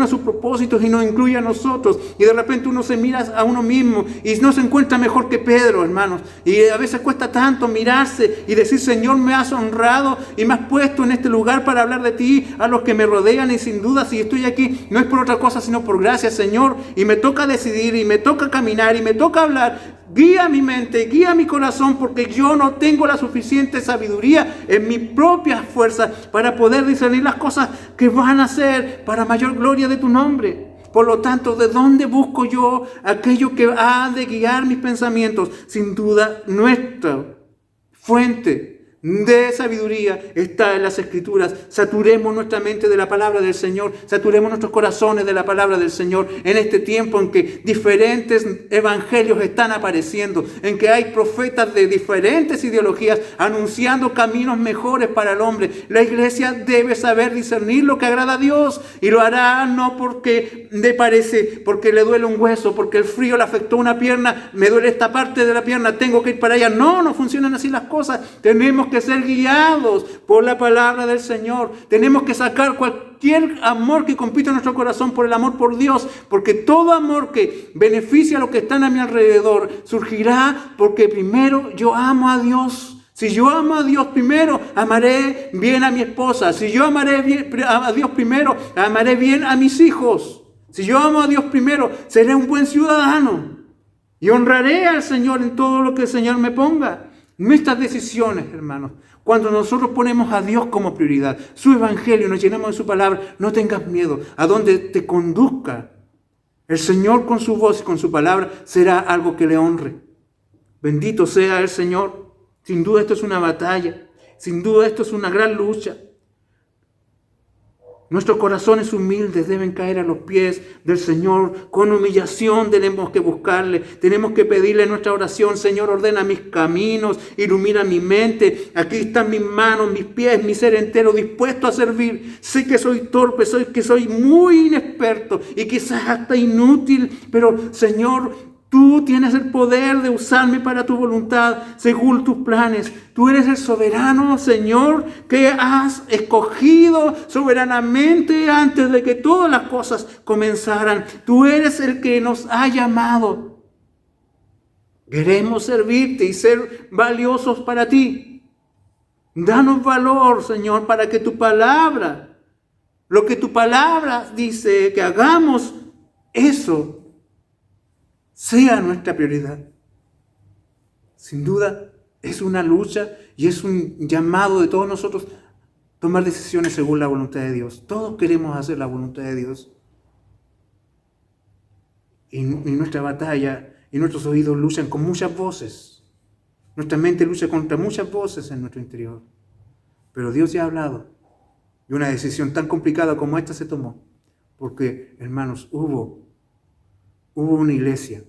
sus propósitos y nos incluye a nosotros. Y de repente uno se mira a uno mismo y no se encuentra mejor que Pedro, hermanos. Y a veces cuesta tanto mirarse y decir: Señor, me has honrado y me has puesto en este lugar para hablar de ti a los que me rodean. Y sin duda, si estoy aquí, no es por otra cosa, sino por gracia, Señor. Y me toca decidir, y me toca caminar, y me toca hablar. Guía mi mente, guía mi corazón, porque yo no tengo la suficiente sabiduría en mi propia fuerza para poder discernir las cosas que van a ser para mayor gloria de tu nombre. Por lo tanto, ¿de dónde busco yo aquello que ha de guiar mis pensamientos? Sin duda, nuestra fuente de sabiduría está en las Escrituras. Saturemos nuestra mente de la palabra del Señor, saturemos nuestros corazones de la palabra del Señor en este tiempo en que diferentes evangelios están apareciendo, en que hay profetas de diferentes ideologías anunciando caminos mejores para el hombre. La iglesia debe saber discernir lo que agrada a Dios, y lo hará no porque le parece, porque le duele un hueso, porque el frío le afectó una pierna, me duele esta parte de la pierna, tengo que ir para allá. No funcionan así las cosas. Tenemos que ser guiados por la palabra del Señor. Tenemos que sacar cualquier amor que compita en nuestro corazón por el amor por Dios, porque todo amor que beneficia a los que están a mi alrededor surgirá porque primero yo amo a Dios. Si yo amo a Dios primero, amaré bien a mi esposa. Si yo amaré bien a Dios primero, amaré bien a mis hijos. Si yo amo a Dios primero, seré un buen ciudadano y honraré al Señor en todo lo que el Señor me ponga. Nuestras decisiones, hermanos, cuando nosotros ponemos a Dios como prioridad, su evangelio, nos llenamos de su palabra, no tengas miedo. A donde te conduzca el Señor con su voz y con su palabra, será algo que le honre. Bendito sea el Señor. Sin duda esto es una batalla, sin duda esto es una gran lucha. Nuestros corazones humildes deben caer a los pies del Señor. Con humillación tenemos que buscarle. Tenemos que pedirle en nuestra oración: Señor, ordena mis caminos, ilumina mi mente. Aquí están mis manos, mis pies, mi ser entero dispuesto a servir. Sé que soy torpe, que soy muy inexperto y quizás hasta inútil. Pero, Señor, tú tienes el poder de usarme para tu voluntad, según tus planes. Tú eres el soberano, Señor, que has escogido soberanamente antes de que todas las cosas comenzaran. Tú eres el que nos ha llamado. Queremos servirte y ser valiosos para ti. Danos valor, Señor, para que tu palabra, lo que tu palabra dice que hagamos, eso sea nuestra prioridad. Sin duda es una lucha y es un llamado de todos nosotros tomar decisiones según la voluntad de Dios. Todos queremos hacer la voluntad de Dios. Y nuestra batalla y nuestros oídos luchan con muchas voces. Nuestra mente lucha contra muchas voces en nuestro interior. Pero Dios ya ha hablado. Y una decisión tan complicada como esta se tomó. Porque, hermanos, hubo una iglesia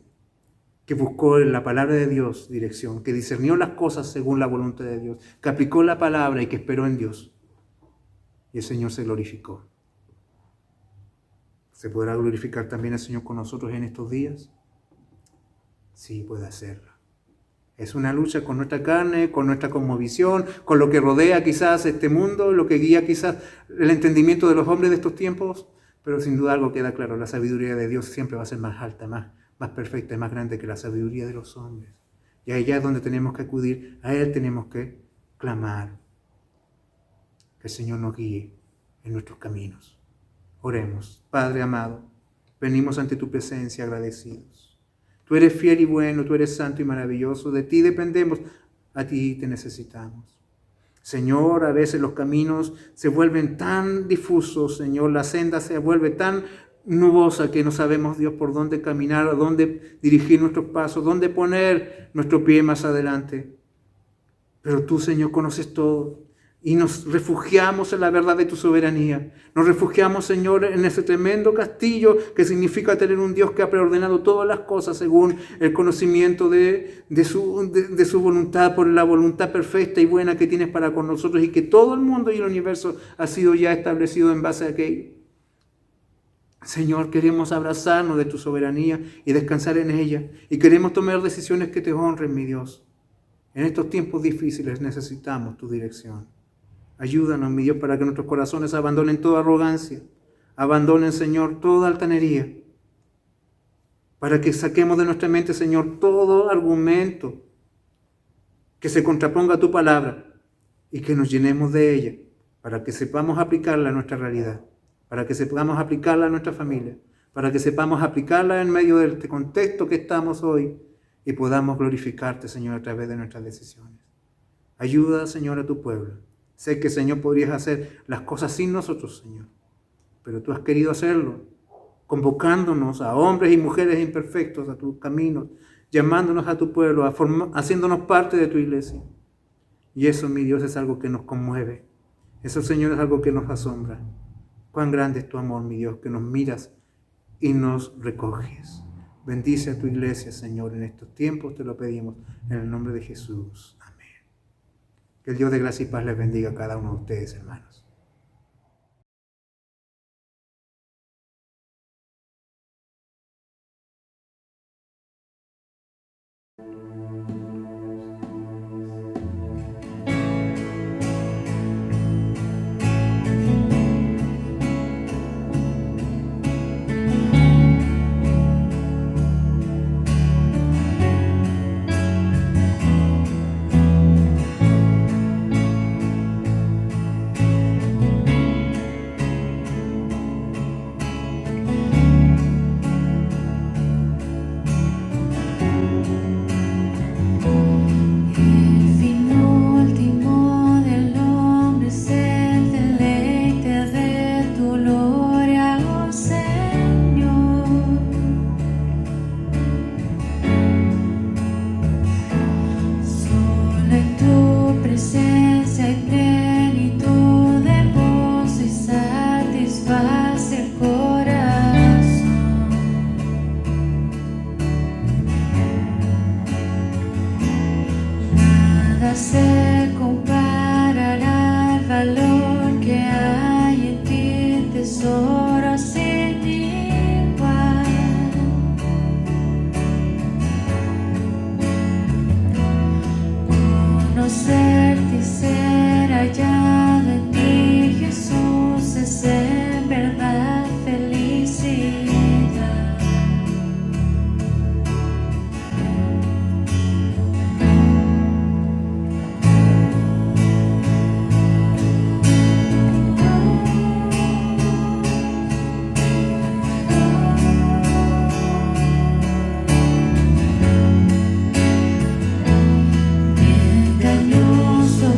que buscó en la palabra de Dios dirección, que discernió las cosas según la voluntad de Dios, que aplicó la palabra y que esperó en Dios. Y el Señor se glorificó. ¿Se podrá glorificar también el Señor con nosotros en estos días? Sí, puede hacerlo. Es una lucha con nuestra carne, con nuestra cosmovisión, con lo que rodea quizás este mundo, lo que guía quizás el entendimiento de los hombres de estos tiempos, pero sin duda algo queda claro, la sabiduría de Dios siempre va a ser más alta, más perfecta y más grande que la sabiduría de los hombres. Y allá es donde tenemos que acudir, a Él tenemos que clamar. Que el Señor nos guíe en nuestros caminos. Oremos. Padre amado, venimos ante tu presencia agradecidos. Tú eres fiel y bueno, tú eres santo y maravilloso. De ti dependemos, a ti te necesitamos. Señor, a veces los caminos se vuelven tan difusos, Señor, la senda se vuelve tan nubosa que no sabemos, Dios, por dónde caminar, a dónde dirigir nuestros pasos, dónde poner nuestro pie más adelante. Pero tú, Señor, conoces todo. Y nos refugiamos en la verdad de tu soberanía. Nos refugiamos, Señor, en ese tremendo castillo que significa tener un Dios que ha preordenado todas las cosas según el conocimiento de su voluntad, por la voluntad perfecta y buena que tienes para con nosotros, y que todo el mundo y el universo ha sido ya establecido en base a aquello. Señor, queremos abrazarnos de tu soberanía y descansar en ella. Y queremos tomar decisiones que te honren, mi Dios. En estos tiempos difíciles necesitamos tu dirección. Ayúdanos, mi Dios, para que nuestros corazones abandonen toda arrogancia, abandonen, Señor, toda altanería, para que saquemos de nuestra mente, Señor, todo argumento que se contraponga a tu palabra y que nos llenemos de ella, para que sepamos aplicarla a nuestra realidad, para que sepamos aplicarla a nuestra familia, para que sepamos aplicarla en medio de este contexto que estamos hoy y podamos glorificarte, Señor, a través de nuestras decisiones. Ayuda, Señor, a tu pueblo. Sé que, Señor, podrías hacer las cosas sin nosotros, Señor, pero tú has querido hacerlo, convocándonos a hombres y mujeres imperfectos a tus caminos, llamándonos a tu pueblo, haciéndonos parte de tu iglesia. Y eso, mi Dios, es algo que nos conmueve. Eso, Señor, es algo que nos asombra. Cuán grande es tu amor, mi Dios, que nos miras y nos recoges. Bendice a tu iglesia, Señor, en estos tiempos te lo pedimos, en el nombre de Jesús. Amén. Que el Dios de gracia y paz les bendiga a cada uno de ustedes, hermanos. Se comparará al valor que hay en ti, tesoro sin igual. Conocerte y ser hallado en ti, Jesús, es en verdad felicidad. Engañoso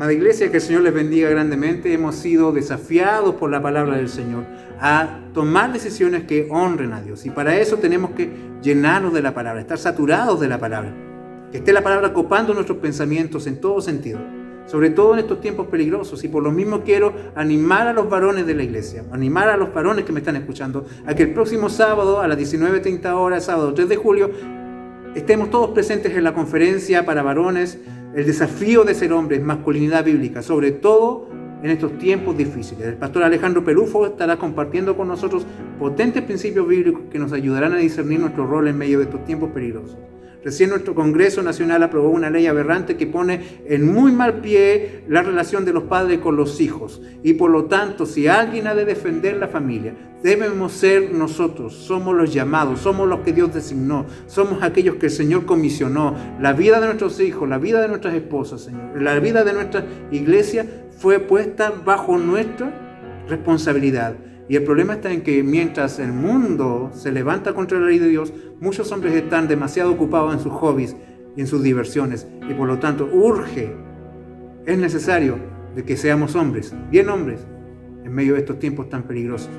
Amada iglesia, que el Señor les bendiga grandemente. Hemos sido desafiados por la palabra del Señor a tomar decisiones que honren a Dios. Y para eso tenemos que llenarnos de la palabra, estar saturados de la palabra. Que esté la palabra copando nuestros pensamientos en todo sentido, sobre todo en estos tiempos peligrosos. Y por lo mismo quiero animar a los varones de la iglesia, animar a los varones que me están escuchando, a que el próximo sábado a las 19:30 horas, sábado 3 de julio, estemos todos presentes en la conferencia para varones, el desafío de ser hombres, masculinidad bíblica, sobre todo en estos tiempos difíciles. El pastor Alejandro Pelufo estará compartiendo con nosotros potentes principios bíblicos que nos ayudarán a discernir nuestro rol en medio de estos tiempos peligrosos. Recién nuestro Congreso Nacional aprobó una ley aberrante que pone en muy mal pie la relación de los padres con los hijos. Y por lo tanto, si alguien ha de defender la familia, debemos ser nosotros. Somos los llamados, somos los que Dios designó, somos aquellos que el Señor comisionó. La vida de nuestros hijos, la vida de nuestras esposas, Señor, la vida de nuestra iglesia fue puesta bajo nuestra responsabilidad. Y el problema está en que mientras el mundo se levanta contra la ley de Dios, muchos hombres están demasiado ocupados en sus hobbies y en sus diversiones. Y por lo tanto es necesario de que seamos hombres, bien hombres, en medio de estos tiempos tan peligrosos,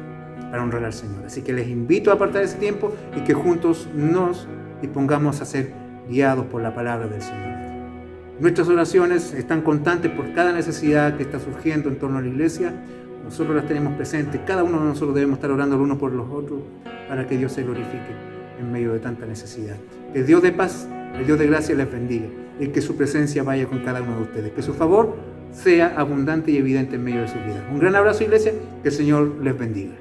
para honrar al Señor. Así que les invito a apartar ese tiempo y que juntos nos dispongamos a ser guiados por la palabra del Señor. Nuestras oraciones están constantes por cada necesidad que está surgiendo en torno a la iglesia. Nosotros las tenemos presentes, cada uno de nosotros debemos estar orando los unos por los otros para que Dios se glorifique en medio de tanta necesidad. Que el Dios de paz, el Dios de gracia les bendiga y que su presencia vaya con cada uno de ustedes, que su favor sea abundante y evidente en medio de su vida. Un gran abrazo, iglesia, que el Señor les bendiga.